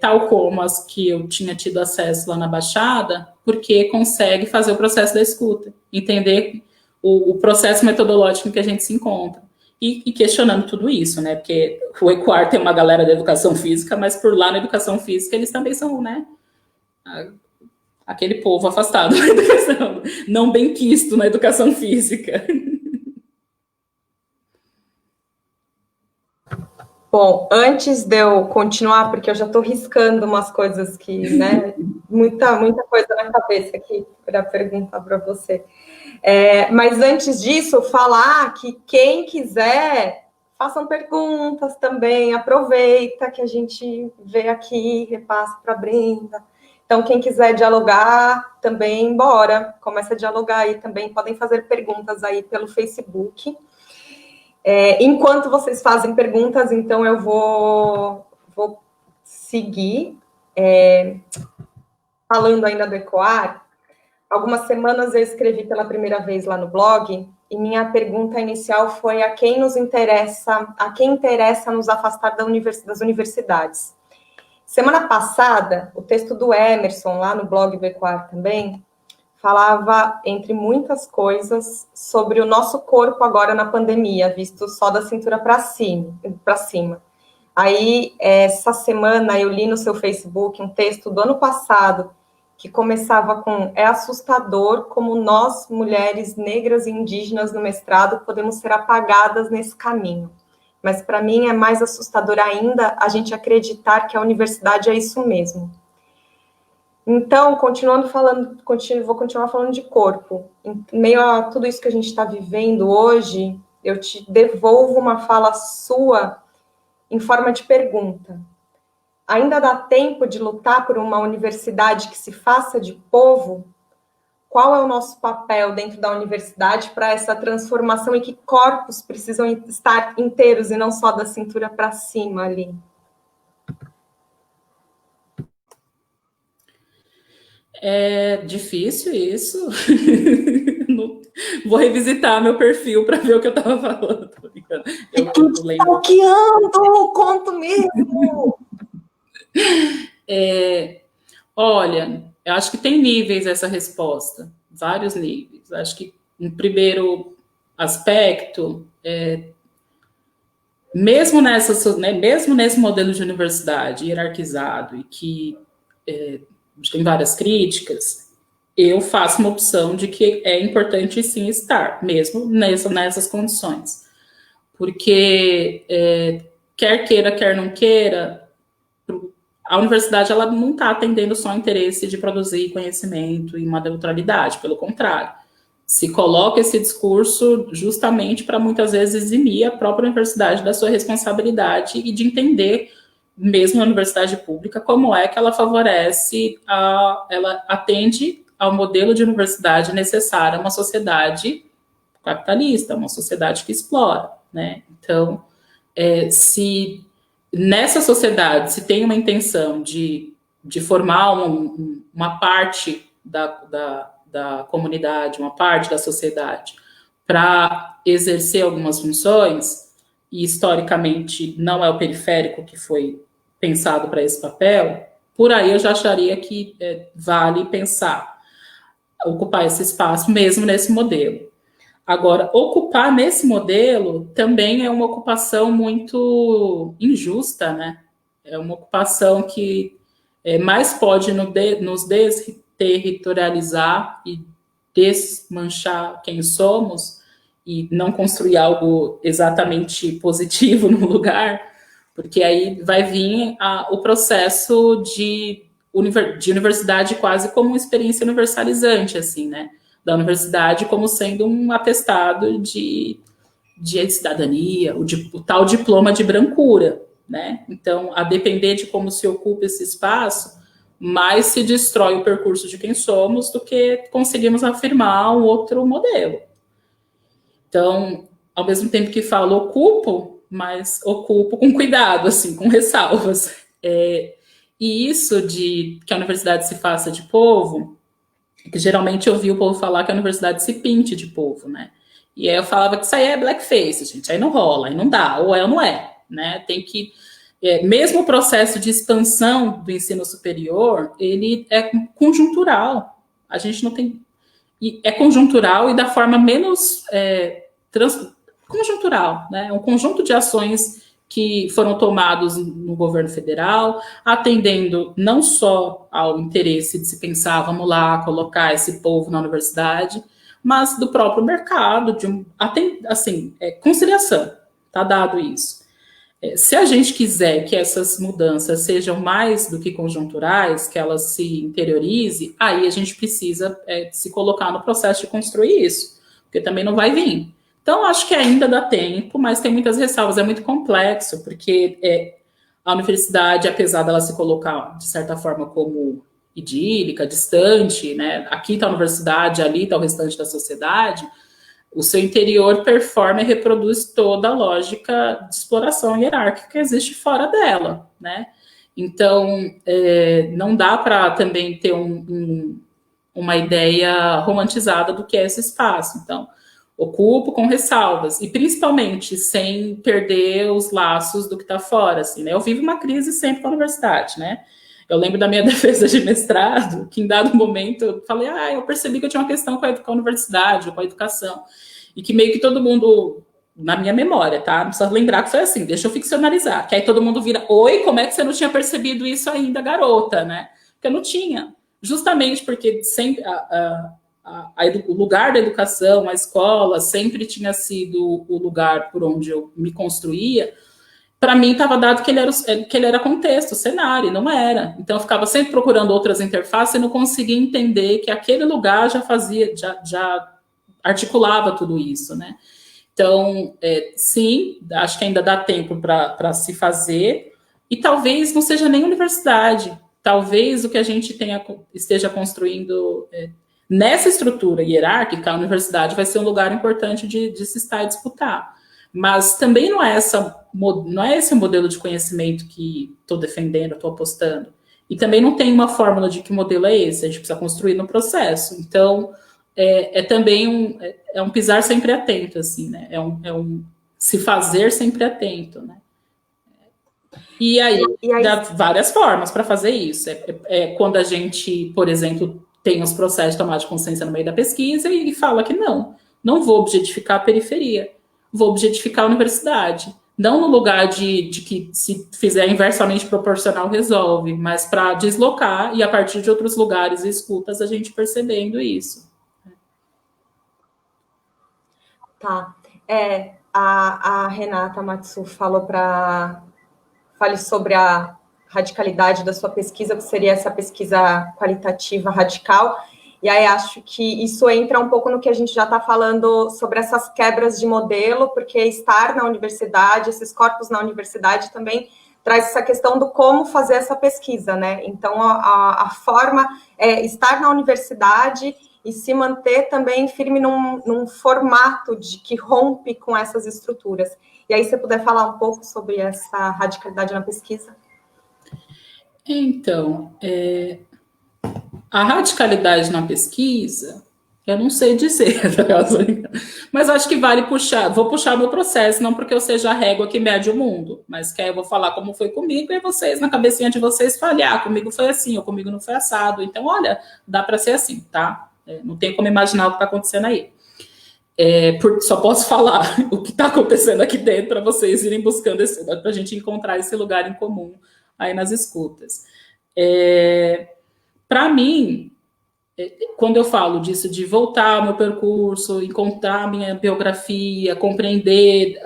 tal como as que eu tinha tido acesso lá na Baixada, porque consegue fazer o processo da escuta, entender o processo metodológico em que a gente se encontra. E questionando tudo isso, né? Porque o ECOAR tem uma galera da educação física, mas por lá na educação física eles também são, né? Aquele povo afastado da educação, não bem quisto na educação física. Bom, antes de eu continuar, porque eu já estou riscando umas coisas que, né? Muita coisa na cabeça aqui para perguntar para você. Mas antes disso, falar que quem quiser, façam perguntas também, aproveita que a gente vê aqui, repassa para a Brenda. Então, quem quiser dialogar também, bora, começa a dialogar aí também, podem fazer perguntas aí pelo Facebook. Enquanto vocês fazem perguntas, então eu vou seguir. Falando ainda do ECOAR, algumas semanas eu escrevi pela primeira vez lá no blog, e minha pergunta inicial foi a quem interessa nos afastar das universidades. Semana passada, o texto do Emerson, lá no blog do ECOAR também, falava, entre muitas coisas, sobre o nosso corpo agora na pandemia, visto só da cintura para cima. Aí, essa semana, eu li no seu Facebook um texto do ano passado, que começava com: é assustador como nós, mulheres negras e indígenas no mestrado, podemos ser apagadas nesse caminho. Mas, para mim, é mais assustador ainda a gente acreditar que a universidade é isso mesmo. Então, vou continuar falando de corpo. Em meio a tudo isso que a gente está vivendo hoje, eu te devolvo uma fala sua em forma de pergunta. Ainda dá tempo de lutar por uma universidade que se faça de povo? Qual é o nosso papel dentro da universidade para essa transformação e que corpos precisam estar inteiros e não só da cintura para cima ali? É difícil isso. Vou revisitar meu perfil para ver o que eu estava falando. Eu stalkeando, conto mesmo. Olha, eu acho que tem níveis essa resposta, vários níveis. Acho que um primeiro aspecto, mesmo nesse modelo de universidade hierarquizado e que tem várias críticas, eu faço uma opção de que é importante sim estar, mesmo nessas condições. Porque, quer queira, quer não queira, a universidade ela não está atendendo só o interesse de produzir conhecimento e uma neutralidade, pelo contrário. Se coloca esse discurso justamente para muitas vezes eximir a própria universidade da sua responsabilidade e de entender, mesmo na universidade pública, como é que ela favorece, ela atende ao modelo de universidade necessário a uma sociedade capitalista, uma sociedade que explora, né? Então, se nessa sociedade se tem uma intenção de formar uma parte da comunidade, uma parte da sociedade, para exercer algumas funções, e historicamente não é o periférico que foi pensado para esse papel, por aí eu já acharia que vale pensar, ocupar esse espaço mesmo nesse modelo. Agora, ocupar nesse modelo também é uma ocupação muito injusta, né? É uma ocupação que mais pode nos desterritorializar e desmanchar quem somos e não construir algo exatamente positivo no lugar, porque aí vai vir o processo de universidade quase como uma experiência universalizante, assim, né? Da universidade como sendo um atestado de cidadania, o tal diploma de brancura, né? Então, a depender de como se ocupa esse espaço, mais se destrói o percurso de quem somos do que conseguimos afirmar um outro modelo. Então, ao mesmo tempo que falo ocupo, mas ocupo com cuidado, assim, com ressalvas. E isso de que a universidade se faça de povo, que geralmente eu ouvi o povo falar que a universidade se pinte de povo, né? E aí eu falava que isso aí é blackface, gente, aí não rola, aí não dá, ou não é, né? Tem que... mesmo o processo de expansão do ensino superior, ele é conjuntural. A gente não tem... é conjuntural e da forma menos conjuntural, né? É um conjunto de ações que foram tomados no governo federal, atendendo não só ao interesse de se pensar, vamos lá, colocar esse povo na universidade, mas do próprio mercado, conciliação, está dado isso. Se a gente quiser que essas mudanças sejam mais do que conjunturais, que elas se interiorizem, aí a gente precisa se colocar no processo de construir isso, porque também não vai vir. Então, acho que ainda dá tempo, mas tem muitas ressalvas, é muito complexo, porque a universidade, apesar dela se colocar, de certa forma, como idílica, distante, né? Aqui está a universidade, ali está o restante da sociedade, o seu interior performa e reproduz toda a lógica de exploração hierárquica que existe fora dela, né? Então, não dá para também ter uma ideia romantizada do que é esse espaço. Então, ocupo com ressalvas, e principalmente sem perder os laços do que está fora. Assim, né? Eu vivo uma crise sempre com a universidade, né? Eu lembro da minha defesa de mestrado, que em dado momento eu falei, eu percebi que eu tinha uma questão com a universidade, com a educação, e que meio que todo mundo, na minha memória, tá? Não precisa lembrar que foi assim, deixa eu ficcionalizar, que aí todo mundo vira, oi, como é que você não tinha percebido isso ainda, garota, né? Porque eu não tinha, justamente porque sempre o lugar da educação, a escola, sempre tinha sido o lugar por onde eu me construía. Para mim estava dado que ele era contexto, cenário, e não era. Então eu ficava sempre procurando outras interfaces e não conseguia entender que aquele lugar já articulava tudo isso, né? Então, sim, acho que ainda dá tempo para se fazer, e talvez não seja nem universidade, talvez o que a gente esteja construindo nessa estrutura hierárquica, a universidade vai ser um lugar importante de se estar e disputar. Mas também não é esse o modelo de conhecimento que estou defendendo, estou apostando. E também não tem uma fórmula de que modelo é esse, a gente precisa construir no processo. Então, também um pisar sempre atento, assim, né? Se fazer sempre atento, né? E aí dá várias formas para fazer isso. Quando a gente, por exemplo, tem os processos de tomada de consciência no meio da pesquisa e fala que não vou objetificar a periferia, vou objetificar a universidade. Não no lugar de que se fizer inversamente proporcional resolve, mas para deslocar e a partir de outros lugares e escutas a gente percebendo isso. Tá. A Renata Matsu fale sobre a radicalidade da sua pesquisa, que seria essa pesquisa qualitativa radical. E aí acho que isso entra um pouco no que a gente já está falando sobre essas quebras de modelo, porque estar na universidade, esses corpos na universidade também traz essa questão do como fazer essa pesquisa, né? Então, a forma é estar na universidade e se manter também firme num formato que rompe com essas estruturas. E aí, se você puder falar um pouco sobre essa radicalidade na pesquisa. Então, a radicalidade na pesquisa, eu não sei dizer, mas acho que vale vou puxar meu processo, não porque eu seja a régua que mede o mundo, mas que aí eu vou falar como foi comigo, e vocês, na cabecinha de vocês, falem, comigo foi assim, ou comigo não foi assado, então, olha, dá para ser assim, tá? Não tem como imaginar o que está acontecendo aí. Só posso falar o que está acontecendo aqui dentro para vocês irem buscando para a gente encontrar esse lugar em comum aí nas escutas. Para mim, quando eu falo disso, de voltar ao meu percurso, encontrar minha biografia, compreender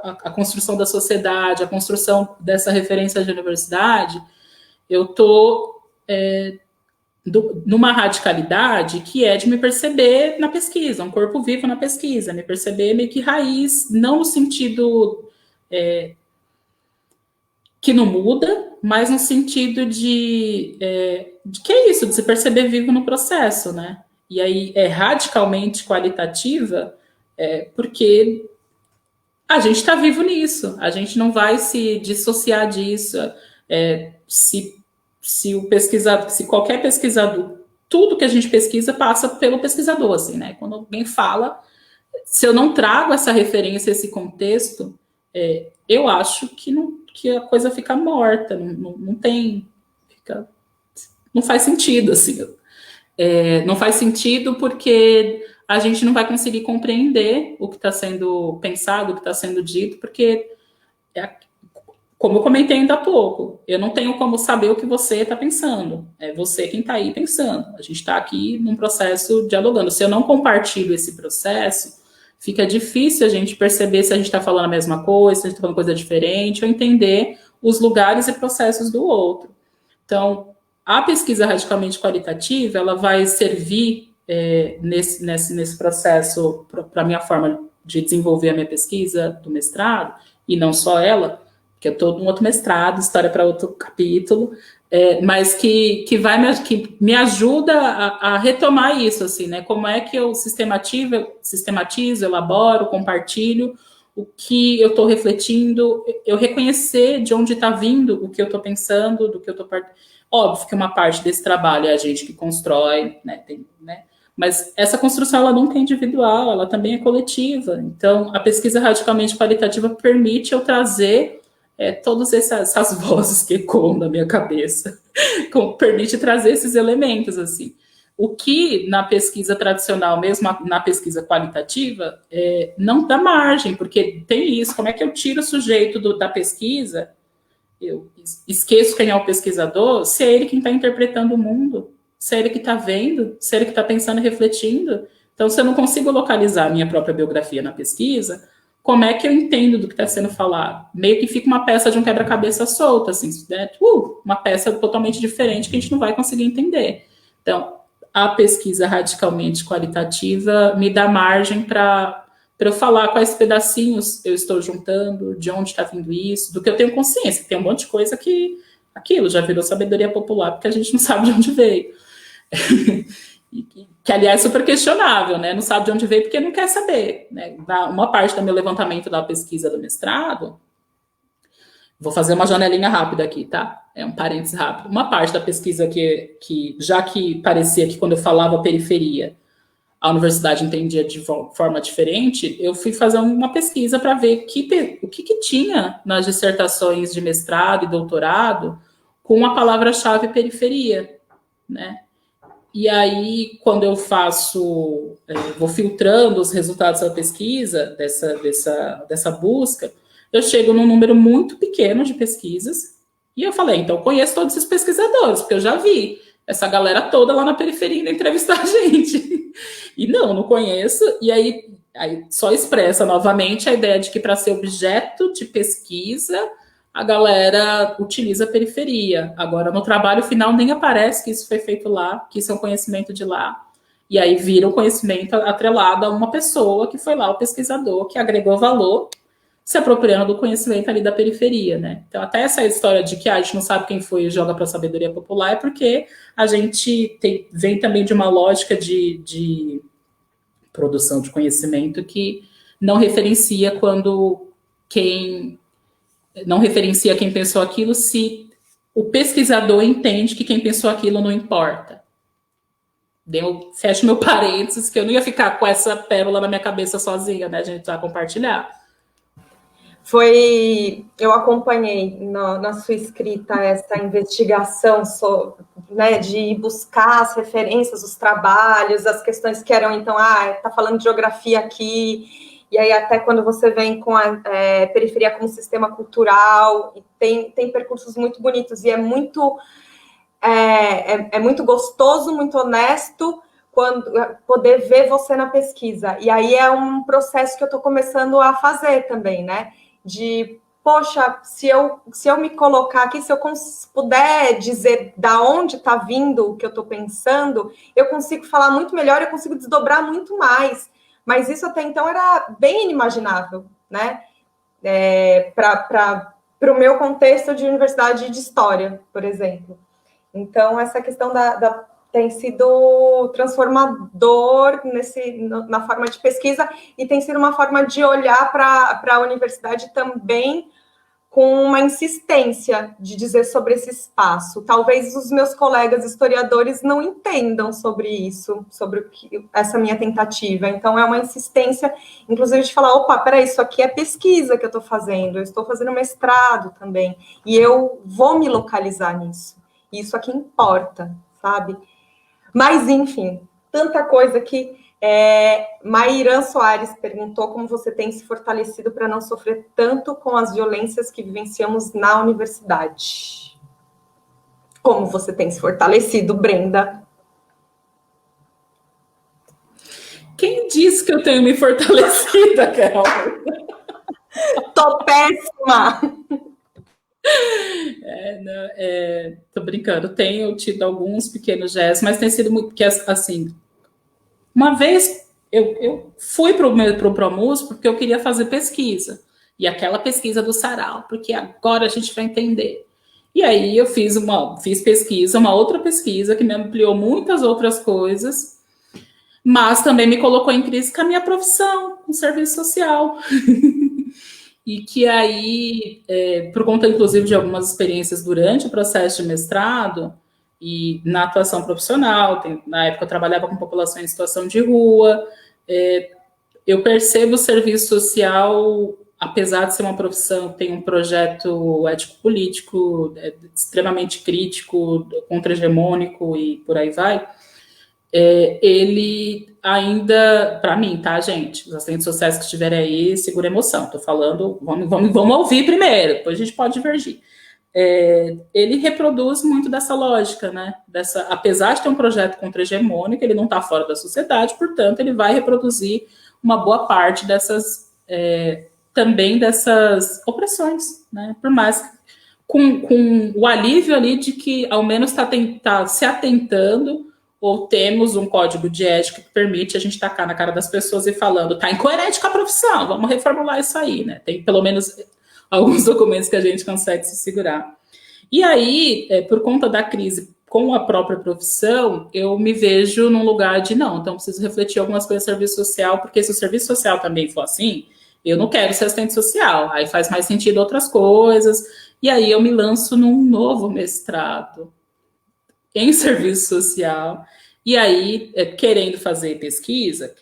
a construção da sociedade, a construção dessa referência de universidade, eu estou numa radicalidade que é de me perceber na pesquisa, um corpo vivo na pesquisa, me perceber meio que raiz, não no sentido que não muda, mas no sentido de que é isso, de se perceber vivo no processo, né? E aí é radicalmente qualitativa, porque a gente está vivo nisso, a gente não vai se dissociar disso. Se qualquer pesquisador, tudo que a gente pesquisa passa pelo pesquisador, assim, né? Quando alguém fala, se eu não trago essa referência, esse contexto, eu acho que a coisa fica morta, não faz sentido, assim. Não faz sentido porque a gente não vai conseguir compreender o que está sendo pensado, o que está sendo dito, porque como eu comentei ainda há pouco, eu não tenho como saber o que você está pensando. É você quem está aí pensando. A gente está aqui num processo dialogando. Se eu não compartilho esse processo, fica difícil a gente perceber se a gente está falando a mesma coisa, se a gente está falando coisa diferente, ou entender os lugares e processos do outro. Então, a pesquisa radicalmente qualitativa, ela vai servir nesse processo para a minha forma de desenvolver a minha pesquisa do mestrado, e não só ela, que eu estou num outro mestrado, história para outro capítulo, mas que me ajuda a retomar isso, assim, né? Como é que eu sistematizo, elaboro, compartilho o que eu estou refletindo, eu reconhecer de onde está vindo o que eu estou pensando, do que eu estou partindo. Óbvio que uma parte desse trabalho é a gente que constrói, né, mas essa construção ela nunca é individual, ela também é coletiva. Então, a pesquisa radicalmente qualitativa permite eu trazer todas essas vozes que ecoam na minha cabeça, permite trazer esses elementos, assim. O que na pesquisa tradicional, mesmo na pesquisa qualitativa, não dá margem, porque tem isso, como é que eu tiro o sujeito da pesquisa, eu esqueço quem é o pesquisador, se é ele quem está interpretando o mundo, se é ele que está vendo, se é ele que está pensando e refletindo. Então, se eu não consigo localizar a minha própria biografia na pesquisa, como é que eu entendo do que está sendo falado? Meio que fica uma peça de um quebra-cabeça solta, assim, né? Uma peça totalmente diferente que a gente não vai conseguir entender. Então, a pesquisa radicalmente qualitativa me dá margem para eu falar quais pedacinhos eu estou juntando, de onde está vindo isso, do que eu tenho consciência. Tem um monte de coisa que aquilo já virou sabedoria popular, porque a gente não sabe de onde veio. Que, aliás, é super questionável, né? Não sabe de onde veio porque não quer saber. Né? Uma parte do meu levantamento da pesquisa do mestrado, vou fazer uma janelinha rápida aqui, tá? É um parênteses rápido. Uma parte da pesquisa que já que parecia que quando eu falava periferia, a universidade entendia de forma diferente, eu fui fazer uma pesquisa para ver o que tinha nas dissertações de mestrado e doutorado com a palavra-chave periferia, né? E aí, quando eu vou filtrando os resultados da pesquisa, dessa busca, eu chego num número muito pequeno de pesquisas, e eu falei, então eu conheço todos esses pesquisadores, porque eu já vi essa galera toda lá na periferia indo entrevistar a gente. E não conheço, e aí só expressa novamente a ideia de que para ser objeto de pesquisa, a galera utiliza a periferia. Agora, no trabalho final, nem aparece que isso foi feito lá, que isso é um conhecimento de lá, e aí vira um conhecimento atrelado a uma pessoa que foi lá, o pesquisador, que agregou valor, se apropriando do conhecimento ali da periferia, né? Então, até essa história de que a gente não sabe quem foi e joga para a sabedoria popular é porque a gente vem também de uma lógica de produção de conhecimento que não referencia quem pensou aquilo, se o pesquisador entende que quem pensou aquilo não importa. Fecho meu parênteses, que eu não ia ficar com essa pérola na minha cabeça sozinha, né? A gente vai compartilhar. Eu acompanhei na sua escrita essa investigação né, de buscar as referências, os trabalhos, as questões que eram, então, tá falando de geografia aqui, e aí até quando você vem com a periferia como sistema cultural, e tem percursos muito bonitos, e é muito gostoso, muito honesto, poder ver você na pesquisa. E aí é um processo que eu estou começando a fazer também, né? De, poxa, se eu me colocar aqui, se eu puder dizer da onde está vindo o que eu estou pensando, eu consigo falar muito melhor, eu consigo desdobrar muito mais. Mas isso até então era bem inimaginável, né? Para o meu contexto de universidade de história, por exemplo. Então, essa questão tem sido transformador na forma de pesquisa e tem sido uma forma de olhar para a universidade também com uma insistência de dizer sobre esse espaço. Talvez os meus colegas historiadores não entendam sobre isso, sobre essa minha tentativa. Então, é uma insistência, inclusive, de falar, opa, peraí, isso aqui é pesquisa que eu estou fazendo, eu estou fazendo mestrado também, e eu vou me localizar nisso. Isso aqui importa, sabe? Mas, enfim, tanta coisa que Mairan Soares perguntou como você tem se fortalecido para não sofrer tanto com as violências que vivenciamos na universidade. Como você tem se fortalecido, Brenda? Quem disse que eu tenho me fortalecido, Carol? Tô péssima! Tô brincando, tenho tido alguns pequenos gestos, mas tem sido muito, porque assim, uma vez eu fui para o Promus porque eu queria fazer pesquisa, e aquela pesquisa do Sarau, porque agora a gente vai entender. E aí eu fiz pesquisa, uma outra pesquisa que me ampliou muitas outras coisas, mas também me colocou em crise com a minha profissão, com o serviço social. e que aí, por conta, inclusive, de algumas experiências durante o processo de mestrado e na atuação profissional, na época eu trabalhava com população em situação de rua, eu percebo o serviço social, apesar de ser uma profissão que tem um projeto ético-político extremamente crítico, contra-hegemônico e por aí vai, ele ainda, para mim, tá, gente? Os assistentes sociais que estiverem aí, segura a emoção. Tô falando, vamos ouvir primeiro, depois a gente pode divergir. Ele reproduz muito dessa lógica, né? Apesar de ter um projeto contra-hegemônico, ele não está fora da sociedade, portanto, ele vai reproduzir uma boa parte também dessas opressões, né? Por mais com o alívio ali de que ao menos está se atentando, ou temos um código de ética que permite a gente tacar na cara das pessoas e falando, tá incoerente com a profissão, vamos reformular isso aí, né? Tem pelo menos alguns documentos que a gente consegue se segurar. E aí, por conta da crise com a própria profissão, eu me vejo num lugar de não, então preciso refletir algumas coisas do serviço social, porque se o serviço social também for assim, eu não quero ser assistente social, aí faz mais sentido outras coisas, e aí eu me lanço num novo mestrado em serviço social, e aí querendo fazer pesquisa,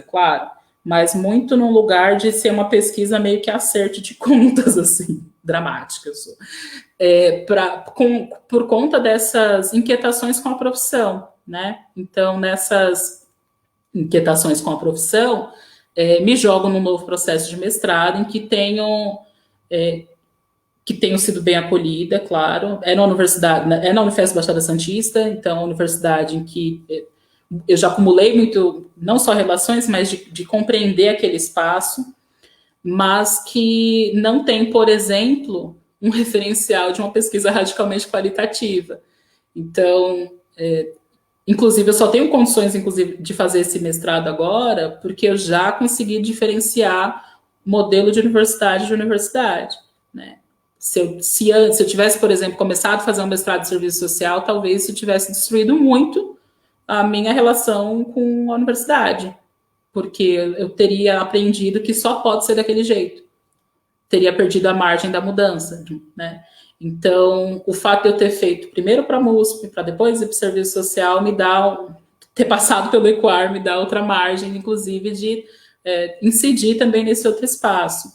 claro, mas muito num lugar de ser uma pesquisa meio que acerto de contas, assim, dramática, eu sou. Por conta dessas inquietações com a profissão, né? Então, nessas inquietações com a profissão, me jogo num novo processo de mestrado em que tenho sido bem acolhida, claro. É na Unifesp Baixada Santista, então, a universidade em que eu já acumulei muito, não só relações, mas de compreender aquele espaço, mas que não tem, por exemplo, um referencial de uma pesquisa radicalmente qualitativa. Então, inclusive, eu só tenho condições, inclusive, de fazer esse mestrado agora, porque eu já consegui diferenciar modelo de universidade, né? Se eu tivesse, por exemplo, começado a fazer um mestrado de serviço social, talvez isso tivesse destruído muito a minha relação com a universidade, porque eu teria aprendido que só pode ser daquele jeito. Teria perdido a margem da mudança, né? Então, o fato de eu ter feito primeiro para a MUSP, para depois ir para o serviço social, ter passado pelo EQUAR, me dá outra margem, inclusive, de incidir também nesse outro espaço.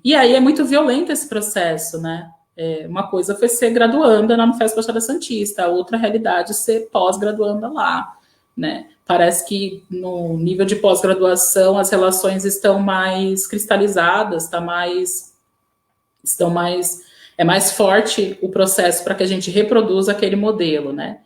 E aí é muito violento esse processo, né? Uma coisa foi ser graduanda na Unifesp Baixada Santista, a outra realidade é ser pós-graduanda lá, né? Parece que no nível de pós-graduação as relações estão mais cristalizadas, é mais forte o processo para que a gente reproduza aquele modelo, né?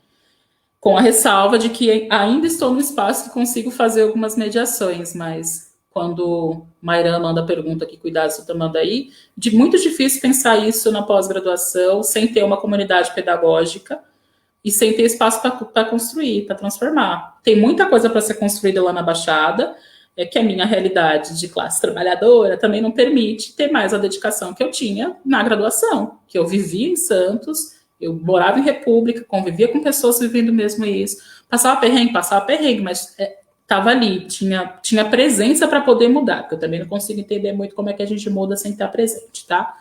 Com a ressalva de que ainda estou no espaço que consigo fazer algumas mediações, mas quando Mairan manda a pergunta, que cuidado você está mandando aí, muito difícil pensar isso na pós-graduação sem ter uma comunidade pedagógica e sem ter espaço para construir, para transformar. Tem muita coisa para ser construída lá na Baixada, que a minha realidade de classe trabalhadora também não permite ter mais a dedicação que eu tinha na graduação, que eu vivia em Santos, eu morava em República, convivia com pessoas vivendo mesmo isso, passava perrengue, mas estava ali, tinha presença para poder mudar, porque eu também não consigo entender muito como é que a gente muda sem estar presente, tá?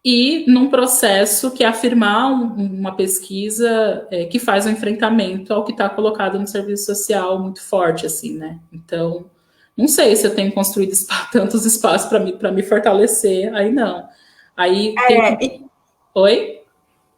E num processo que é afirmar uma pesquisa que faz um enfrentamento ao que está colocado no serviço social muito forte, assim, né? Então, não sei se eu tenho construído tantos espaços para me fortalecer, aí não. Aí Oi?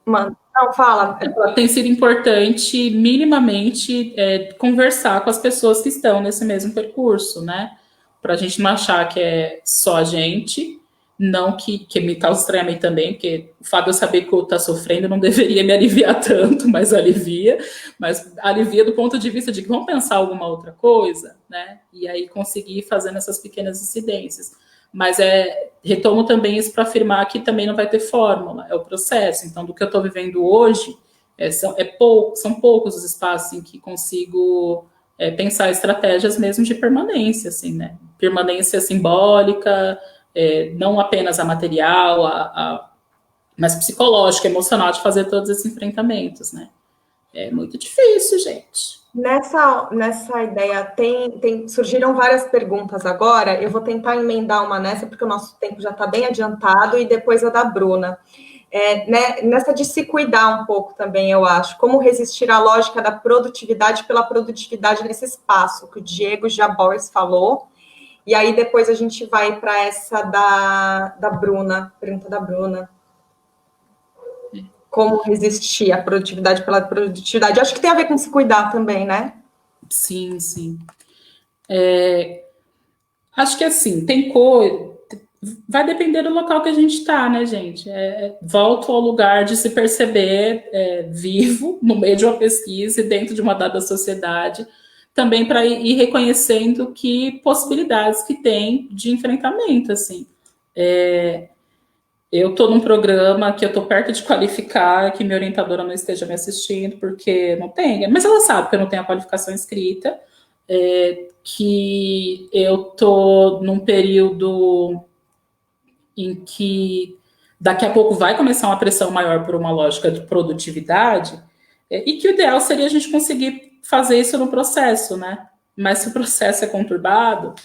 Mano, não, fala. Tem sido importante, minimamente, conversar com as pessoas que estão nesse mesmo percurso, né? Para a gente não achar que é só a gente, não que me causa estranhamento também, porque o fato de eu saber que o outro está sofrendo não deveria me aliviar tanto, mas alivia do ponto de vista de que vamos pensar alguma outra coisa, né? E aí conseguir fazendo essas pequenas incidências. Mas retomo também isso para afirmar que também não vai ter fórmula, é o processo. Então, do que eu estou vivendo hoje, são poucos os espaços em que consigo pensar estratégias mesmo de permanência, assim, né? Permanência simbólica, não apenas a material, mas psicológica, emocional, de fazer todos esses enfrentamentos, né? É muito difícil, gente. Nessa ideia, surgiram várias perguntas agora. Eu vou tentar emendar uma nessa, porque o nosso tempo já está bem adiantado, e depois a da Bruna. Né, nessa de se cuidar um pouco também, eu acho. Como resistir à lógica da produtividade pela produtividade nesse espaço, que o Diego Jabors falou. E aí depois a gente vai para essa da Bruna, pergunta da Bruna. Como resistir à produtividade pela produtividade? Acho que tem a ver com se cuidar também, né? Sim, sim. Acho que assim, tem coisa. Vai depender do local que a gente está, né, gente? Volto ao lugar de se perceber vivo no meio de uma pesquisa e dentro de uma dada sociedade, também para ir reconhecendo que possibilidades que tem de enfrentamento, assim. Eu estou num programa que eu estou perto de qualificar, que minha orientadora não esteja me assistindo, porque não tem, mas ela sabe que eu não tenho a qualificação escrita, que eu estou num período em que daqui a pouco vai começar uma pressão maior por uma lógica de produtividade, e que o ideal seria a gente conseguir fazer isso no processo, né? Mas se o processo é conturbado,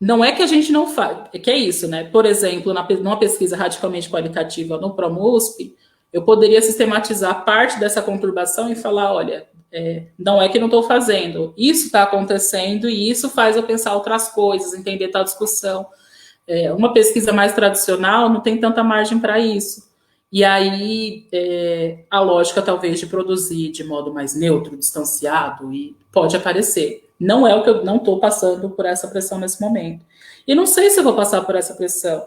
não é que a gente não faz, é que é isso, né? Por exemplo, numa pesquisa radicalmente qualitativa no ProMUSP, eu poderia sistematizar parte dessa conturbação e falar, olha, não é que não estou fazendo, isso está acontecendo e isso faz eu pensar outras coisas, entender tal discussão. Uma pesquisa mais tradicional não tem tanta margem para isso. E aí, a lógica, talvez, de produzir de modo mais neutro, distanciado, e pode aparecer. Não é o que eu não estou passando por essa pressão nesse momento. E não sei se eu vou passar por essa pressão,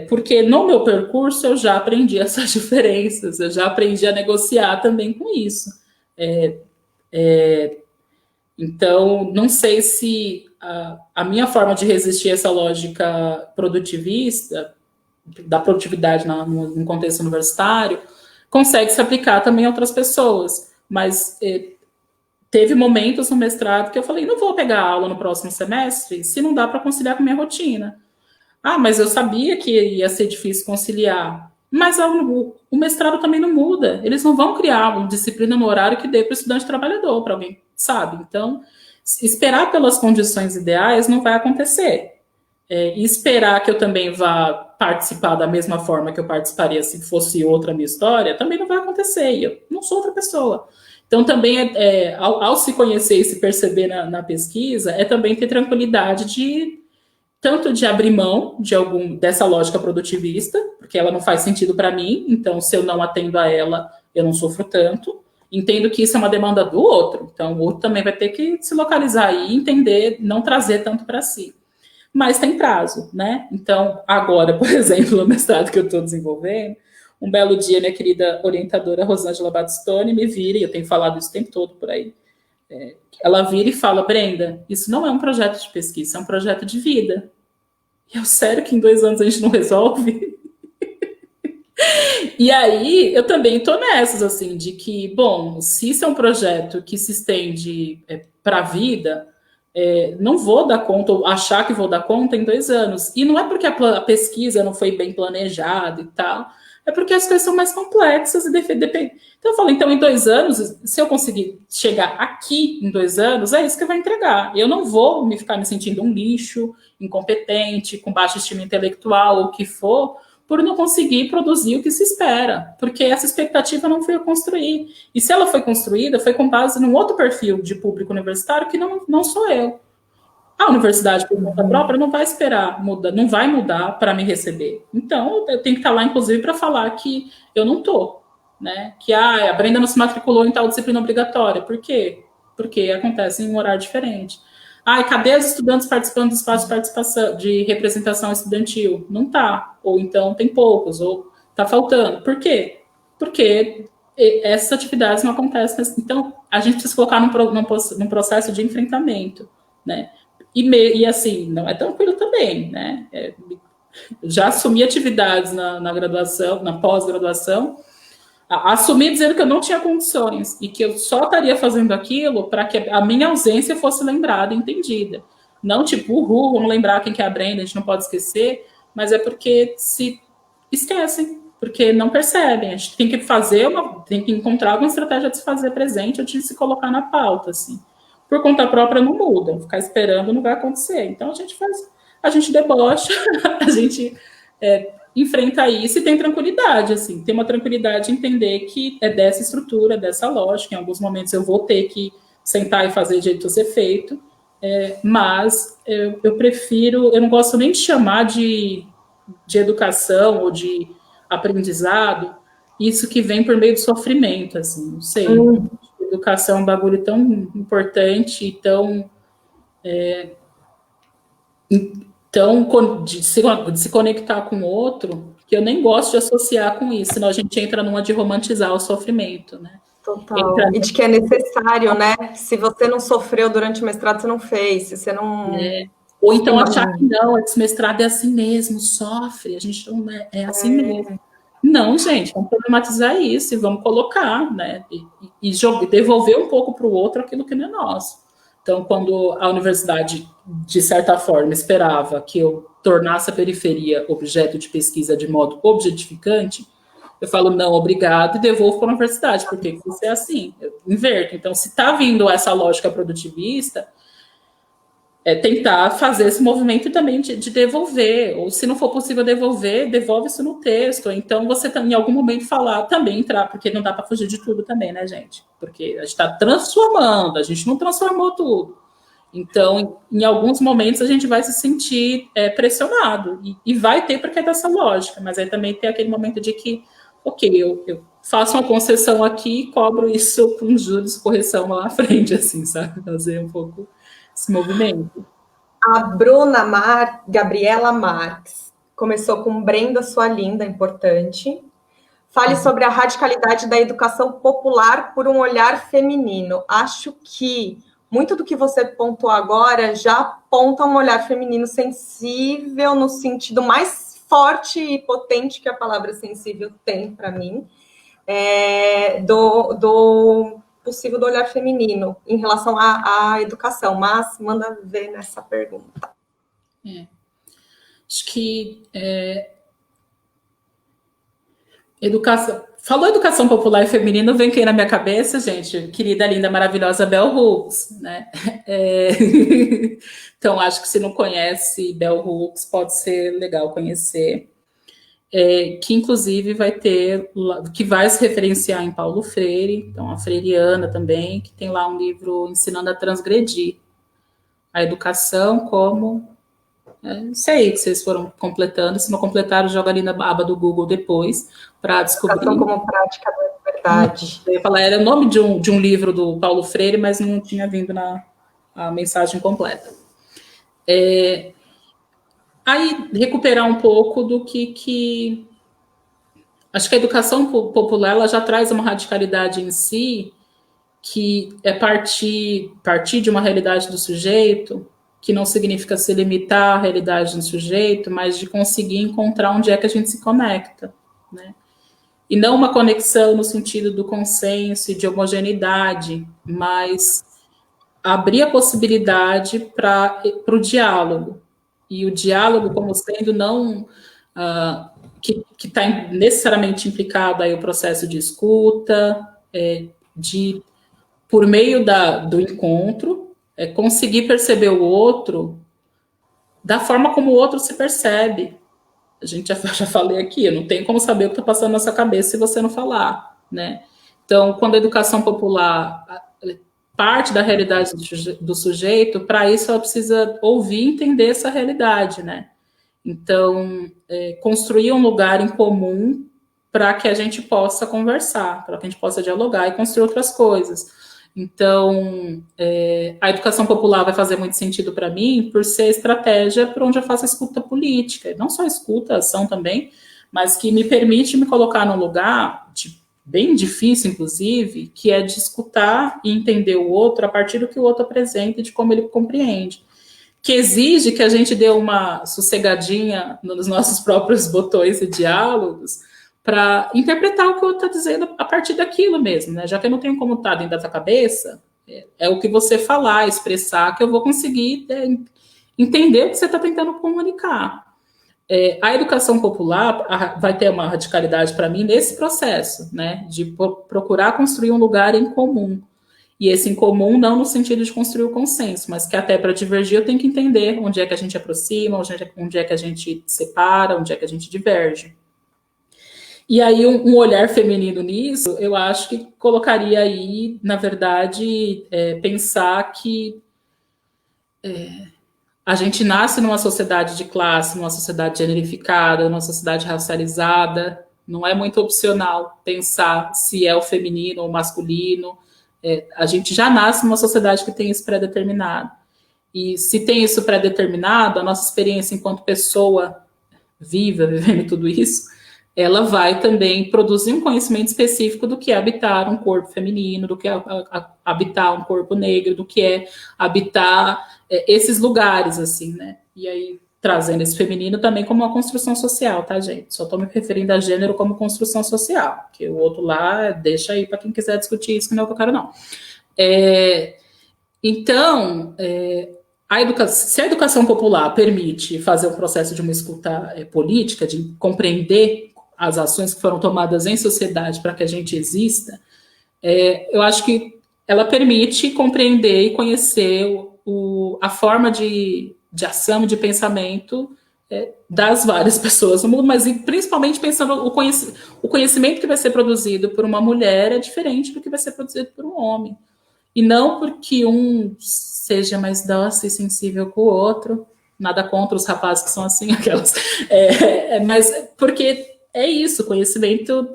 porque no meu percurso eu já aprendi essas diferenças, eu já aprendi a negociar também com isso. Então, não sei se a minha forma de resistir a essa lógica produtivista, da produtividade no contexto universitário, consegue se aplicar também a outras pessoas. Mas teve momentos no mestrado que eu falei, não vou pegar aula no próximo semestre se não dá para conciliar com a minha rotina. Mas eu sabia que ia ser difícil conciliar. Mas o mestrado também não muda. Eles não vão criar uma disciplina no horário que dê para o estudante trabalhador, para alguém, sabe? Então, esperar pelas condições ideais não vai acontecer. E esperar que eu também vá participar da mesma forma que eu participaria se fosse outra minha história, também não vai acontecer. E eu não sou outra pessoa. Então, também, ao se conhecer e se perceber na pesquisa, também ter tranquilidade tanto de abrir mão dessa lógica produtivista, porque ela não faz sentido para mim, então se eu não atendo a ela, eu não sofro tanto. Entendo que isso é uma demanda do outro, então o outro também vai ter que se localizar aí e entender, não trazer tanto para si. Mas tem prazo, né? Então, agora, por exemplo, no mestrado que eu estou desenvolvendo, um belo dia, minha querida orientadora Rosângela Battistoni me vira, e eu tenho falado isso o tempo todo por aí, ela vira e fala, Brenda, isso não é um projeto de pesquisa, é um projeto de vida. E eu, sério que em 2 anos a gente não resolve? E aí, eu também estou nessas, assim, de que, bom, se isso é um projeto que se estende para a vida, não vou dar conta, ou achar que vou dar conta em 2 anos. E não é porque a pesquisa não foi bem planejada e tal, é porque as coisas são mais complexas e depende. Então eu falo, então em 2 anos, se eu conseguir chegar aqui em 2 anos, é isso que eu vou entregar. Eu não vou ficar me sentindo um lixo, incompetente, com baixa estima intelectual, ou o que for, por não conseguir produzir o que se espera, porque essa expectativa não foi eu construir. E se ela foi construída, foi com base num outro perfil de público universitário que não sou eu. A universidade, por conta própria, não vai esperar mudar, não vai mudar para me receber. Então, eu tenho que estar lá, inclusive, para falar que eu não estou. Né? Que a Brenda não se matriculou em tal disciplina obrigatória. Por quê? Porque acontece em um horário diferente. Cadê os estudantes participando do espaço de participação, de representação estudantil? Não está. Ou então tem poucos, ou está faltando. Por quê? Porque essas atividades não acontecem. Então, a gente precisa colocar num processo de enfrentamento. Né? E assim, não é tranquilo também, né? Já assumi atividades na graduação, na pós-graduação, assumi dizendo que eu não tinha condições e que eu só estaria fazendo aquilo para que a minha ausência fosse lembrada e entendida. Não tipo, vamos lembrar quem que é a Brenda, a gente não pode esquecer, mas é porque se esquecem, porque não percebem. A gente tem que tem que encontrar alguma estratégia de se fazer presente ou de se colocar na pauta, assim. Por conta própria não muda, ficar esperando não vai acontecer. Então a gente debocha, a gente enfrenta isso e tem tranquilidade, assim, tem uma tranquilidade em entender que é dessa estrutura, dessa lógica. Em alguns momentos eu vou ter que sentar e fazer de jeito a ser feito, mas eu prefiro, eu não gosto nem de chamar de educação ou de aprendizado, isso que vem por meio do sofrimento, assim, não sei. Educação é um bagulho tão importante e tão de se conectar com o outro, que eu nem gosto de associar com isso, senão a gente entra numa de romantizar o sofrimento, né? Total. E de que é necessário, né? Se você não sofreu durante o mestrado, você não fez. Se você não... Ou então achar que não, esse mestrado é assim mesmo, sofre, a gente não é assim mesmo. Não, gente, vamos problematizar isso e vamos colocar, né? E devolver um pouco para o outro aquilo que não é nosso. Então, quando a universidade, de certa forma, esperava que eu tornasse a periferia objeto de pesquisa de modo objetificante, eu falo, não, obrigado, e devolvo para a universidade, porque você é assim, eu inverto. Então, se está vindo essa lógica produtivista, tentar fazer esse movimento também de devolver, ou se não for possível devolver, devolve isso no texto. Então, você em algum momento falar, também entrar, porque não dá para fugir de tudo também, né, gente? Porque a gente está transformando, a gente não transformou tudo. Então, em alguns momentos, a gente vai se sentir pressionado, e vai ter porque é dessa lógica, mas aí também tem aquele momento de que, ok, eu faço uma concessão aqui e cobro isso com juros de correção lá na frente, assim, sabe? Fazer um pouco esse movimento. A Gabriela Marques começou com Brenda, sua linda, importante. Fale sobre a radicalidade da educação popular por um olhar feminino. Acho que muito do que você pontuou agora já aponta um olhar feminino sensível no sentido mais forte e potente que a palavra sensível tem para mim, do possível do olhar feminino em relação à educação, mas manda ver nessa pergunta. Acho que falou educação popular e feminina, vem quem na minha cabeça, gente? Querida, linda, maravilhosa Bell Hooks, né? Então, acho que se não conhece Bell Hooks, pode ser legal conhecer. Que inclusive que vai se referenciar em Paulo Freire, então a freiriana também, que tem lá um livro ensinando a transgredir a educação como... Isso aí que vocês foram completando, se não completaram, joga ali na aba do Google depois, para descobrir. Educação como prática da verdade. Eu ia falar, era o nome de um livro do Paulo Freire, mas não tinha vindo a mensagem completa. Aí, recuperar um pouco do que... Acho que a educação popular ela já traz uma radicalidade em si, que é partir de uma realidade do sujeito, que não significa se limitar à realidade do sujeito, mas de conseguir encontrar onde é que a gente se conecta, né? E não uma conexão no sentido do consenso e de homogeneidade, mas abrir a possibilidade para o diálogo. E o diálogo como sendo não... que está necessariamente implicado aí o processo de escuta, por meio do encontro, conseguir perceber o outro da forma como o outro se percebe. A gente já falei aqui, eu não tenho como saber o que está passando na sua cabeça se você não falar, né? Então, quando a educação popular parte da realidade do sujeito, para isso ela precisa ouvir e entender essa realidade, né? Então, construir um lugar em comum para que a gente possa conversar, para que a gente possa dialogar e construir outras coisas. Então, a educação popular vai fazer muito sentido para mim por ser estratégia por onde eu faço a escuta política, não só escuta, ação também, mas que me permite me colocar num lugar bem difícil, inclusive, que é de escutar e entender o outro a partir do que o outro apresenta e de como ele compreende, que exige que a gente dê uma sossegadinha nos nossos próprios botões e diálogos para interpretar o que o outro está dizendo a partir daquilo mesmo, né? Já que eu não tenho como estar dentro da tua cabeça, é o que você falar, expressar, que eu vou conseguir entender o que você está tentando comunicar. a educação popular vai ter uma radicalidade para mim nesse processo, né, de procurar construir um lugar em comum. E esse em comum não no sentido de construir o consenso, mas que até para divergir eu tenho que entender onde é que a gente aproxima, onde é que a gente separa, onde é que a gente diverge. E aí um olhar feminino nisso, eu acho que colocaria aí, na verdade, pensar que a gente nasce numa sociedade de classe, numa sociedade generificada, numa sociedade racializada, não é muito opcional pensar se é o feminino ou o masculino. A gente já nasce numa sociedade que tem isso pré-determinado. E se tem isso pré-determinado, a nossa experiência enquanto pessoa viva, vivendo tudo isso, ela vai também produzir um conhecimento específico do que é habitar um corpo feminino, do que é habitar um corpo negro, do que é habitar esses lugares, assim, né? E aí, trazendo esse feminino também como uma construção social, tá, gente? Só estou me referindo a gênero como construção social, que o outro lá deixa aí para quem quiser discutir isso, que não é o que eu quero, não. Então, se a educação popular permite fazer o processo de uma escuta política, de compreender as ações que foram tomadas em sociedade para que a gente exista, eu acho que ela permite compreender e conhecer a forma de ação, de pensamento das várias pessoas no mundo, mas principalmente pensando o conhecimento que vai ser produzido por uma mulher é diferente do que vai ser produzido por um homem. E não porque um seja mais dócil e sensível que o outro, nada contra os rapazes que são assim, aquelas, mas porque é isso, o conhecimento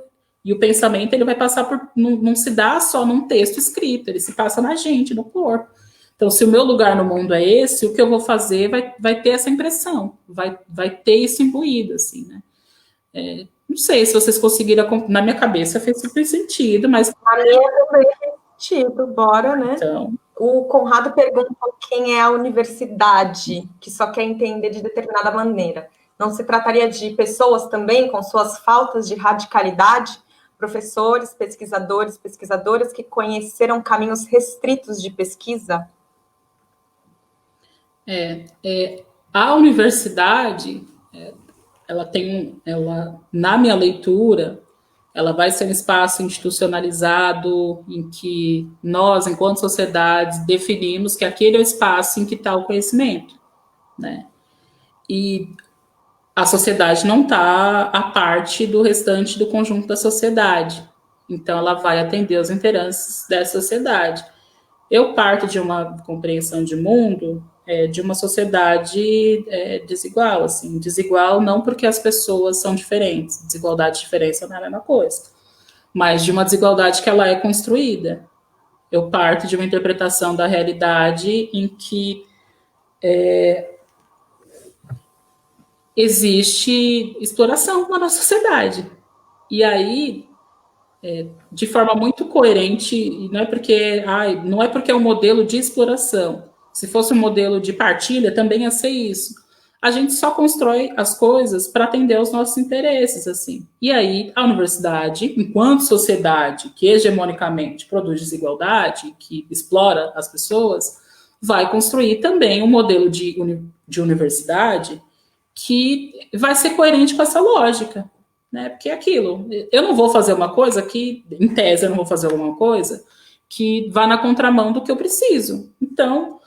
e o pensamento, ele vai passar por, não se dá só num texto escrito, ele se passa na gente, no corpo. Então, se o meu lugar no mundo é esse, o que eu vou fazer vai ter essa impressão, vai ter isso imbuído, assim, né? Não sei se vocês conseguiram, na minha cabeça fez super sentido, mas... A minha também fez sentido, bora, né? Então... O Conrado perguntou quem é a universidade, que só quer entender de determinada maneira. Não se trataria de pessoas também com suas faltas de radicalidade, professores, pesquisadores, pesquisadoras que conheceram caminhos restritos de pesquisa? A universidade, na minha leitura, ela vai ser um espaço institucionalizado em que nós, enquanto sociedades, definimos que aquele é o espaço em que está o conhecimento, né? E a sociedade não está à parte do restante do conjunto da sociedade. Então, ela vai atender os interesses dessa sociedade. Eu parto de uma compreensão de mundo de uma sociedade desigual, assim, desigual não porque as pessoas são diferentes, desigualdade e diferença não é a mesma coisa, mas de uma desigualdade que ela é construída. Eu parto de uma interpretação da realidade em que existe exploração na nossa sociedade. E aí, de forma muito coerente, e não é porque é um modelo de exploração. Se fosse um modelo de partilha, também ia ser isso. A gente só constrói as coisas para atender aos nossos interesses, assim. E aí, a universidade, enquanto sociedade que hegemonicamente produz desigualdade, que explora as pessoas, vai construir também um modelo de universidade que vai ser coerente com essa lógica, né? Porque é aquilo, eu não vou fazer uma coisa que, em tese, eu não vou fazer alguma coisa que vá na contramão do que eu preciso. Então,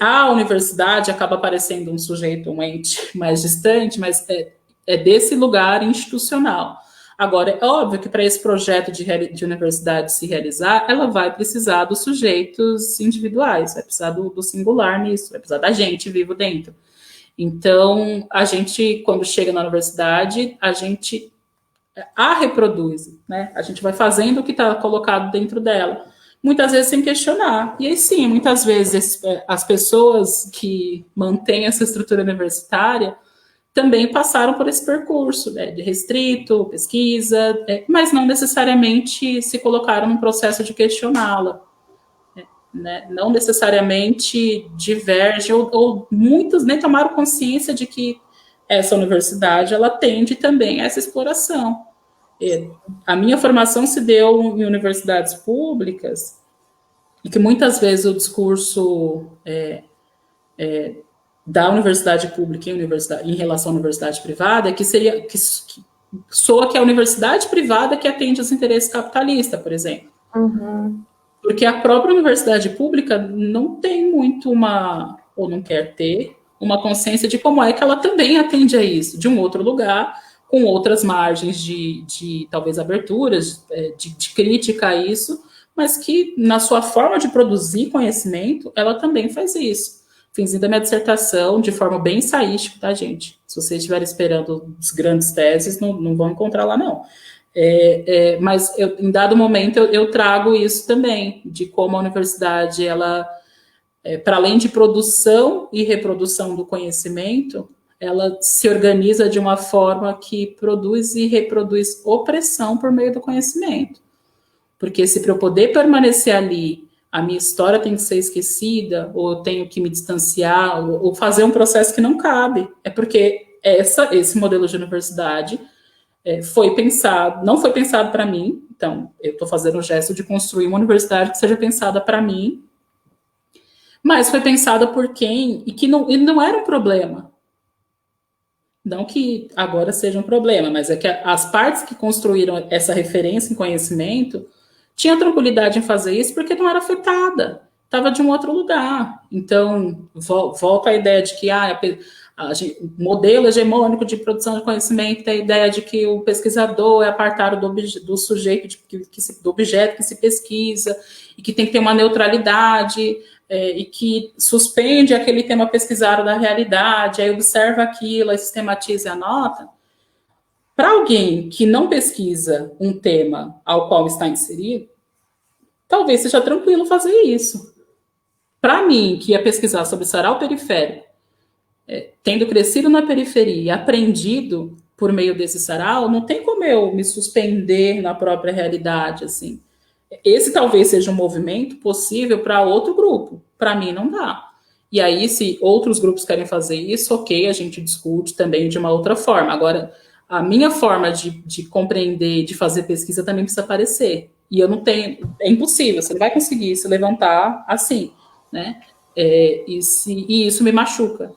a universidade acaba parecendo um sujeito, um ente mais distante, mas é desse lugar institucional. Agora, é óbvio que para esse projeto de universidade se realizar, ela vai precisar dos sujeitos individuais, vai precisar do singular nisso, vai precisar da gente vivo dentro. Então, a gente, quando chega na universidade, a gente a reproduz, né? A gente vai fazendo o que está colocado dentro dela, muitas vezes sem questionar. E aí sim, muitas vezes as pessoas que mantêm essa estrutura universitária também passaram por esse percurso, né, de restrito, pesquisa, mas não necessariamente se colocaram num processo de questioná-la. Né, não necessariamente diverge, ou muitos nem tomaram consciência de que essa universidade ela tende também a essa exploração. A minha formação se deu em universidades públicas, e que muitas vezes o discurso da universidade pública em relação à universidade privada é que soa que é a universidade privada que atende os interesses capitalistas, por exemplo. Uhum. Porque a própria universidade pública não tem muito ou não quer ter, uma consciência de como é que ela também atende a isso, de um outro lugar, com outras margens de talvez aberturas, de crítica a isso, mas que na sua forma de produzir conhecimento, ela também faz isso. Finzinho da minha dissertação, de forma bem ensaística, tá, gente? Se vocês estiverem esperando as grandes teses, não vão encontrar lá, não. Mas em dado momento eu trago isso também, de como a universidade, ela, para além de produção e reprodução do conhecimento, ela se organiza de uma forma que produz e reproduz opressão por meio do conhecimento. Porque se para eu poder permanecer ali, a minha história tem que ser esquecida, ou eu tenho que me distanciar, ou fazer um processo que não cabe. É porque esse modelo de universidade não foi pensado para mim. Então, eu estou fazendo o gesto de construir uma universidade que seja pensada para mim, mas foi pensada por quem, e não era um problema. Não que agora seja um problema, mas é que as partes que construíram essa referência em conhecimento tinham tranquilidade em fazer isso porque não era afetada, estava de um outro lugar. Então, volta à ideia de que o modelo hegemônico de produção de conhecimento tem a ideia de que o pesquisador é apartado do sujeito, do objeto que se pesquisa, e que tem que ter uma neutralidade, e que suspende aquele tema pesquisado da realidade, aí observa aquilo, aí sistematiza e anota. Para alguém que não pesquisa um tema ao qual está inserido, talvez seja tranquilo fazer isso. Para mim, que ia pesquisar sobre sarau periférico, tendo crescido na periferia e aprendido por meio desse sarau, não tem como eu me suspender na própria realidade, assim. Esse talvez seja um movimento possível para outro grupo. Para mim, não dá. E aí, se outros grupos querem fazer isso, ok, a gente discute também de uma outra forma. Agora, a minha forma de compreender, de fazer pesquisa também precisa aparecer. E eu não tenho... É impossível, você não vai conseguir se levantar assim, né? E isso me machuca.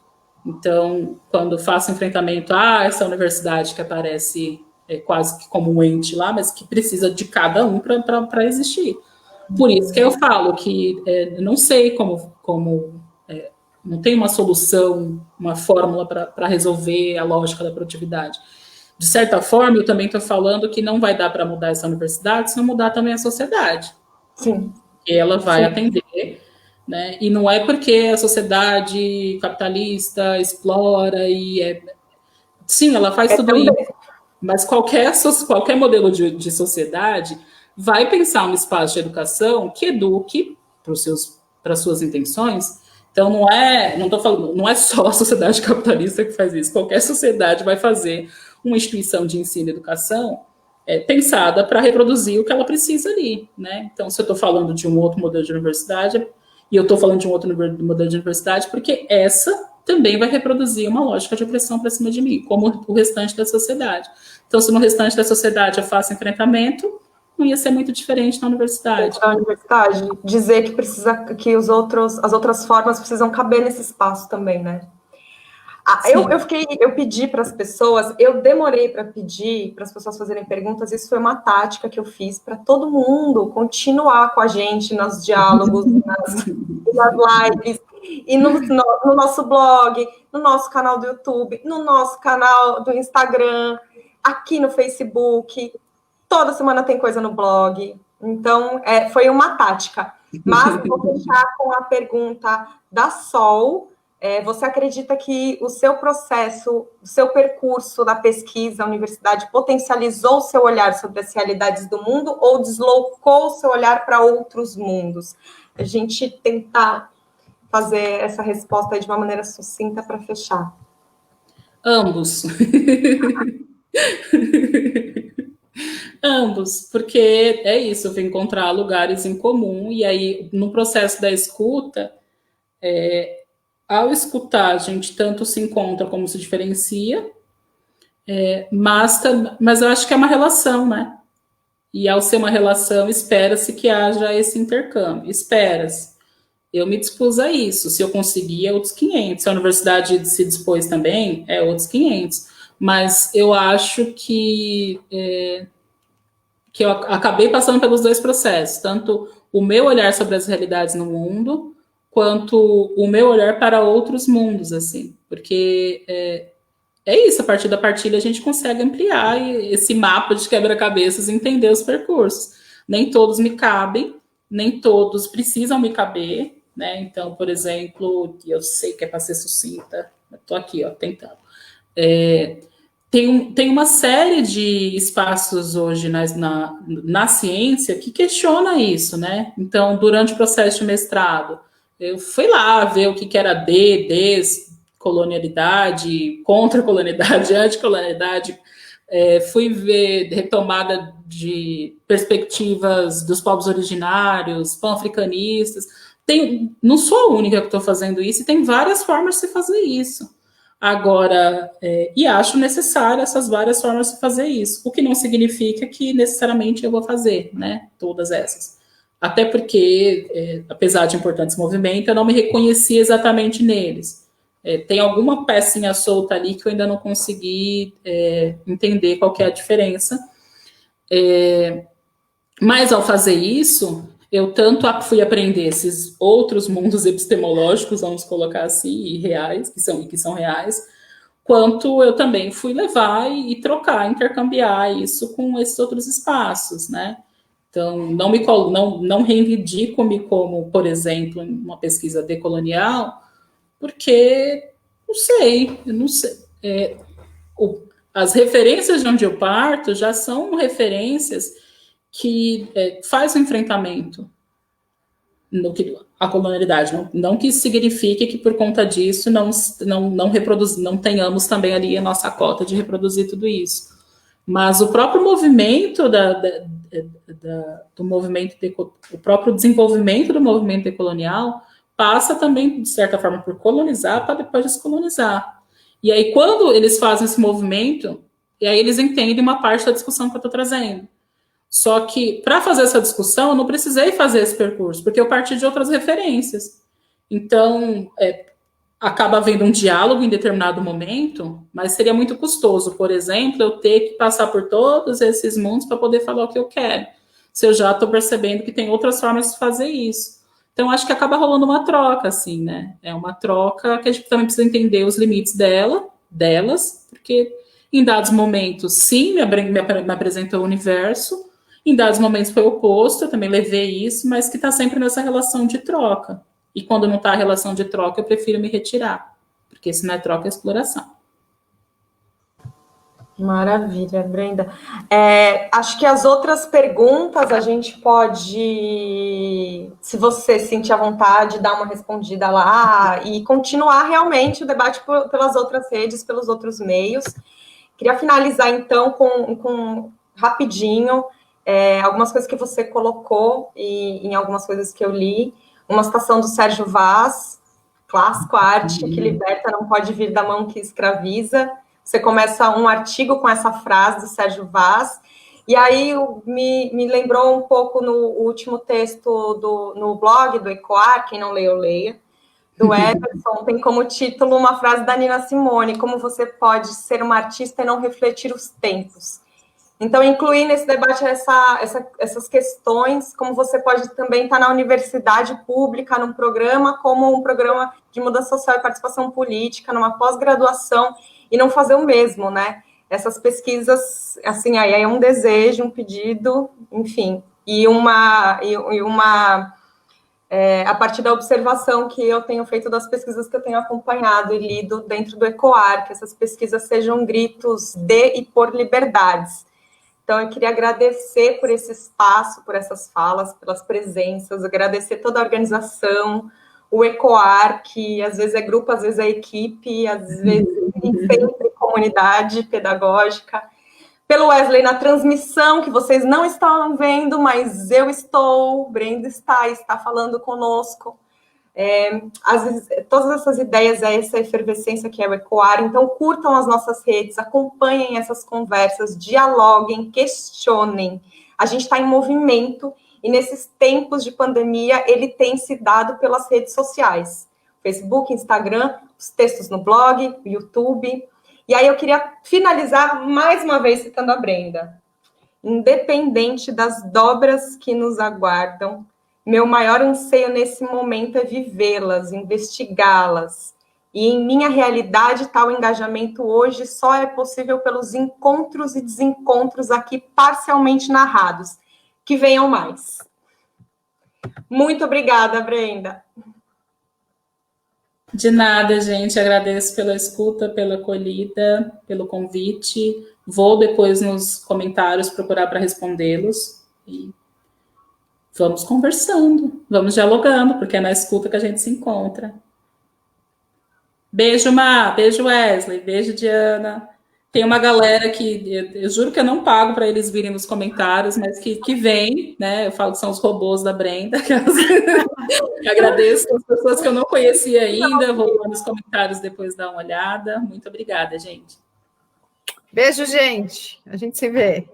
Então, quando faço enfrentamento a essa universidade que aparece quase que como um ente lá, mas que precisa de cada um para existir. Por isso que eu falo que não sei como não tem uma solução, uma fórmula para resolver a lógica da produtividade. De certa forma, eu também estou falando que não vai dar para mudar essa universidade se não mudar também a sociedade. Sim. Ela vai atender, né? E não é porque a sociedade capitalista explora sim, ela faz tudo isso. Mas qualquer modelo de sociedade vai pensar um espaço de educação que eduque para as suas intenções. Então, não estou falando, não é só a sociedade capitalista que faz isso. Qualquer sociedade vai fazer uma instituição de ensino e educação pensada para reproduzir o que ela precisa ali, né? Então, se eu estou falando de um outro modelo de universidade, e eu estou falando de um outro modelo de universidade, porque essa também vai reproduzir uma lógica de opressão para cima de mim, como o restante da sociedade. Então, se no restante da sociedade eu faço enfrentamento, não ia ser muito diferente na universidade. Na universidade, dizer que precisa que as outras formas precisam caber nesse espaço também, né? Eu pedi para as pessoas, eu demorei para pedir para as pessoas fazerem perguntas, isso foi uma tática que eu fiz para todo mundo continuar com a gente nos diálogos, nas lives, e no nosso blog, no nosso canal do YouTube, no nosso canal do Instagram, aqui no Facebook. Toda semana tem coisa no blog. Então, foi uma tática. Mas vou fechar com a pergunta da Sol. Você acredita que o seu processo, o seu percurso da pesquisa, a universidade, potencializou o seu olhar sobre as realidades do mundo ou deslocou o seu olhar para outros mundos? A gente tentar fazer essa resposta aí de uma maneira sucinta para fechar. Ambos. Ambos, porque é isso, eu vou encontrar lugares em comum, e aí, no processo da escuta, ao escutar, a gente tanto se encontra como se diferencia, mas eu acho que é uma relação, né? E ao ser uma relação, espera-se que haja esse intercâmbio, espera-se. eu me dispus a isso. Se eu conseguir, é outros 500. Se a universidade se dispôs também, é outros 500. Mas eu acho que eu acabei passando pelos dois processos, tanto o meu olhar sobre as realidades no mundo, quanto o meu olhar para outros mundos, assim, porque é isso, a partir da partilha a gente consegue ampliar esse mapa de quebra-cabeças e entender os percursos. Nem todos me cabem, nem todos precisam me caber, né? Então, por exemplo, eu sei que é para ser sucinta, estou aqui, ó, tentando. Tem uma série de espaços hoje na ciência que questiona isso, né? Então, durante o processo de mestrado, eu fui lá ver o que era descolonialidade, contra-colonialidade, anticolonialidade, fui ver retomada de perspectivas dos povos originários, pan-africanistas. Não sou a única que estou fazendo isso, e tem várias formas de se fazer isso. Agora, e acho necessário essas várias formas de fazer isso, o que não significa que necessariamente eu vou fazer, né, todas essas. Até porque, apesar de importantes movimentos, eu não me reconheci exatamente neles. Tem alguma pecinha solta ali que eu ainda não consegui entender qual que é a diferença. Mas, ao fazer isso, eu tanto fui aprender esses outros mundos epistemológicos, vamos colocar assim, e reais, que são reais, quanto eu também fui levar e trocar, intercambiar isso com esses outros espaços, né? Então, não reivindico-me como, por exemplo, uma pesquisa decolonial, porque eu não sei. As referências de onde eu parto já são referências que faz o enfrentamento à colonialidade. Não que isso signifique que, por conta disso, não tenhamos também ali a nossa cota de reproduzir tudo isso. Mas o próprio movimento o próprio desenvolvimento do movimento decolonial passa também, de certa forma, por colonizar para depois descolonizar. E aí, quando eles fazem esse movimento, e aí eles entendem uma parte da discussão que eu estou trazendo. Só que, para fazer essa discussão, eu não precisei fazer esse percurso, porque eu parti de outras referências. Então, acaba havendo um diálogo em determinado momento, mas seria muito custoso, por exemplo, eu ter que passar por todos esses mundos para poder falar o que eu quero, se eu já estou percebendo que tem outras formas de fazer isso. Então, acho que acaba rolando uma troca, assim, né? É uma troca que a gente também precisa entender os limites delas, porque em dados momentos, sim, me apresentou o universo, em dados momentos foi o oposto, eu também levei isso, mas que está sempre nessa relação de troca. E quando não está a relação de troca, eu prefiro me retirar, porque se não é troca, é exploração. Maravilha, Brenda. Acho que as outras perguntas a gente pode, se você sentir à vontade, dar uma respondida lá e continuar realmente o debate pelas outras redes, pelos outros meios. Queria finalizar, então, com rapidinho, algumas coisas que você colocou e em algumas coisas que eu li. Uma citação do Sérgio Vaz, clássico: a arte que liberta não pode vir da mão que escraviza. Você começa um artigo com essa frase do Sérgio Vaz, e aí me lembrou um pouco no último texto no blog do ECOAR, quem não leu, leia, do Everson, tem como título uma frase da Nina Simone: como você pode ser uma artista e não refletir os tempos. Então, incluir nesse debate essas questões, como você pode também estar na universidade pública, num programa como um programa de mudança social e participação política, numa pós-graduação, e não fazer o mesmo, né? Essas pesquisas, assim, aí é um desejo, um pedido, enfim, a partir da observação que eu tenho feito das pesquisas que eu tenho acompanhado e lido dentro do ECOAR, que essas pesquisas sejam gritos de e por liberdades. Então, eu queria agradecer por esse espaço, por essas falas, pelas presenças, agradecer toda a organização, o ECOAR, que às vezes é grupo, às vezes é equipe, às vezes sempre comunidade pedagógica, pelo Wesley na transmissão, que vocês não estão vendo, mas eu estou, Brenda está falando conosco. Todas essas ideias, essa efervescência que é o ECOAR. Então, curtam as nossas redes, acompanhem essas conversas, dialoguem, questionem. A gente está em movimento e nesses tempos de pandemia ele tem se dado pelas redes sociais, Facebook, Instagram, os textos no blog, YouTube. E aí eu queria finalizar mais uma vez citando a Brenda. Independente das dobras que nos aguardam, meu maior anseio nesse momento é vivê-las, investigá-las. E em minha realidade, tal engajamento hoje só é possível pelos encontros e desencontros aqui parcialmente narrados. Que venham mais. Muito obrigada, Brenda. De nada, gente. Agradeço pela escuta, pela acolhida, pelo convite. Vou depois nos comentários procurar para respondê-los. E vamos conversando, vamos dialogando, porque é na escuta que a gente se encontra. Beijo, Má. Beijo, Wesley. Beijo, Diana. Tem uma galera que eu juro que eu não pago para eles virem nos comentários, mas que vem, né? Eu falo que são os robôs da Brenda. Agradeço as pessoas que eu não conhecia ainda. Vou lá nos comentários depois dar uma olhada. Muito obrigada, gente. Beijo, gente. A gente se vê.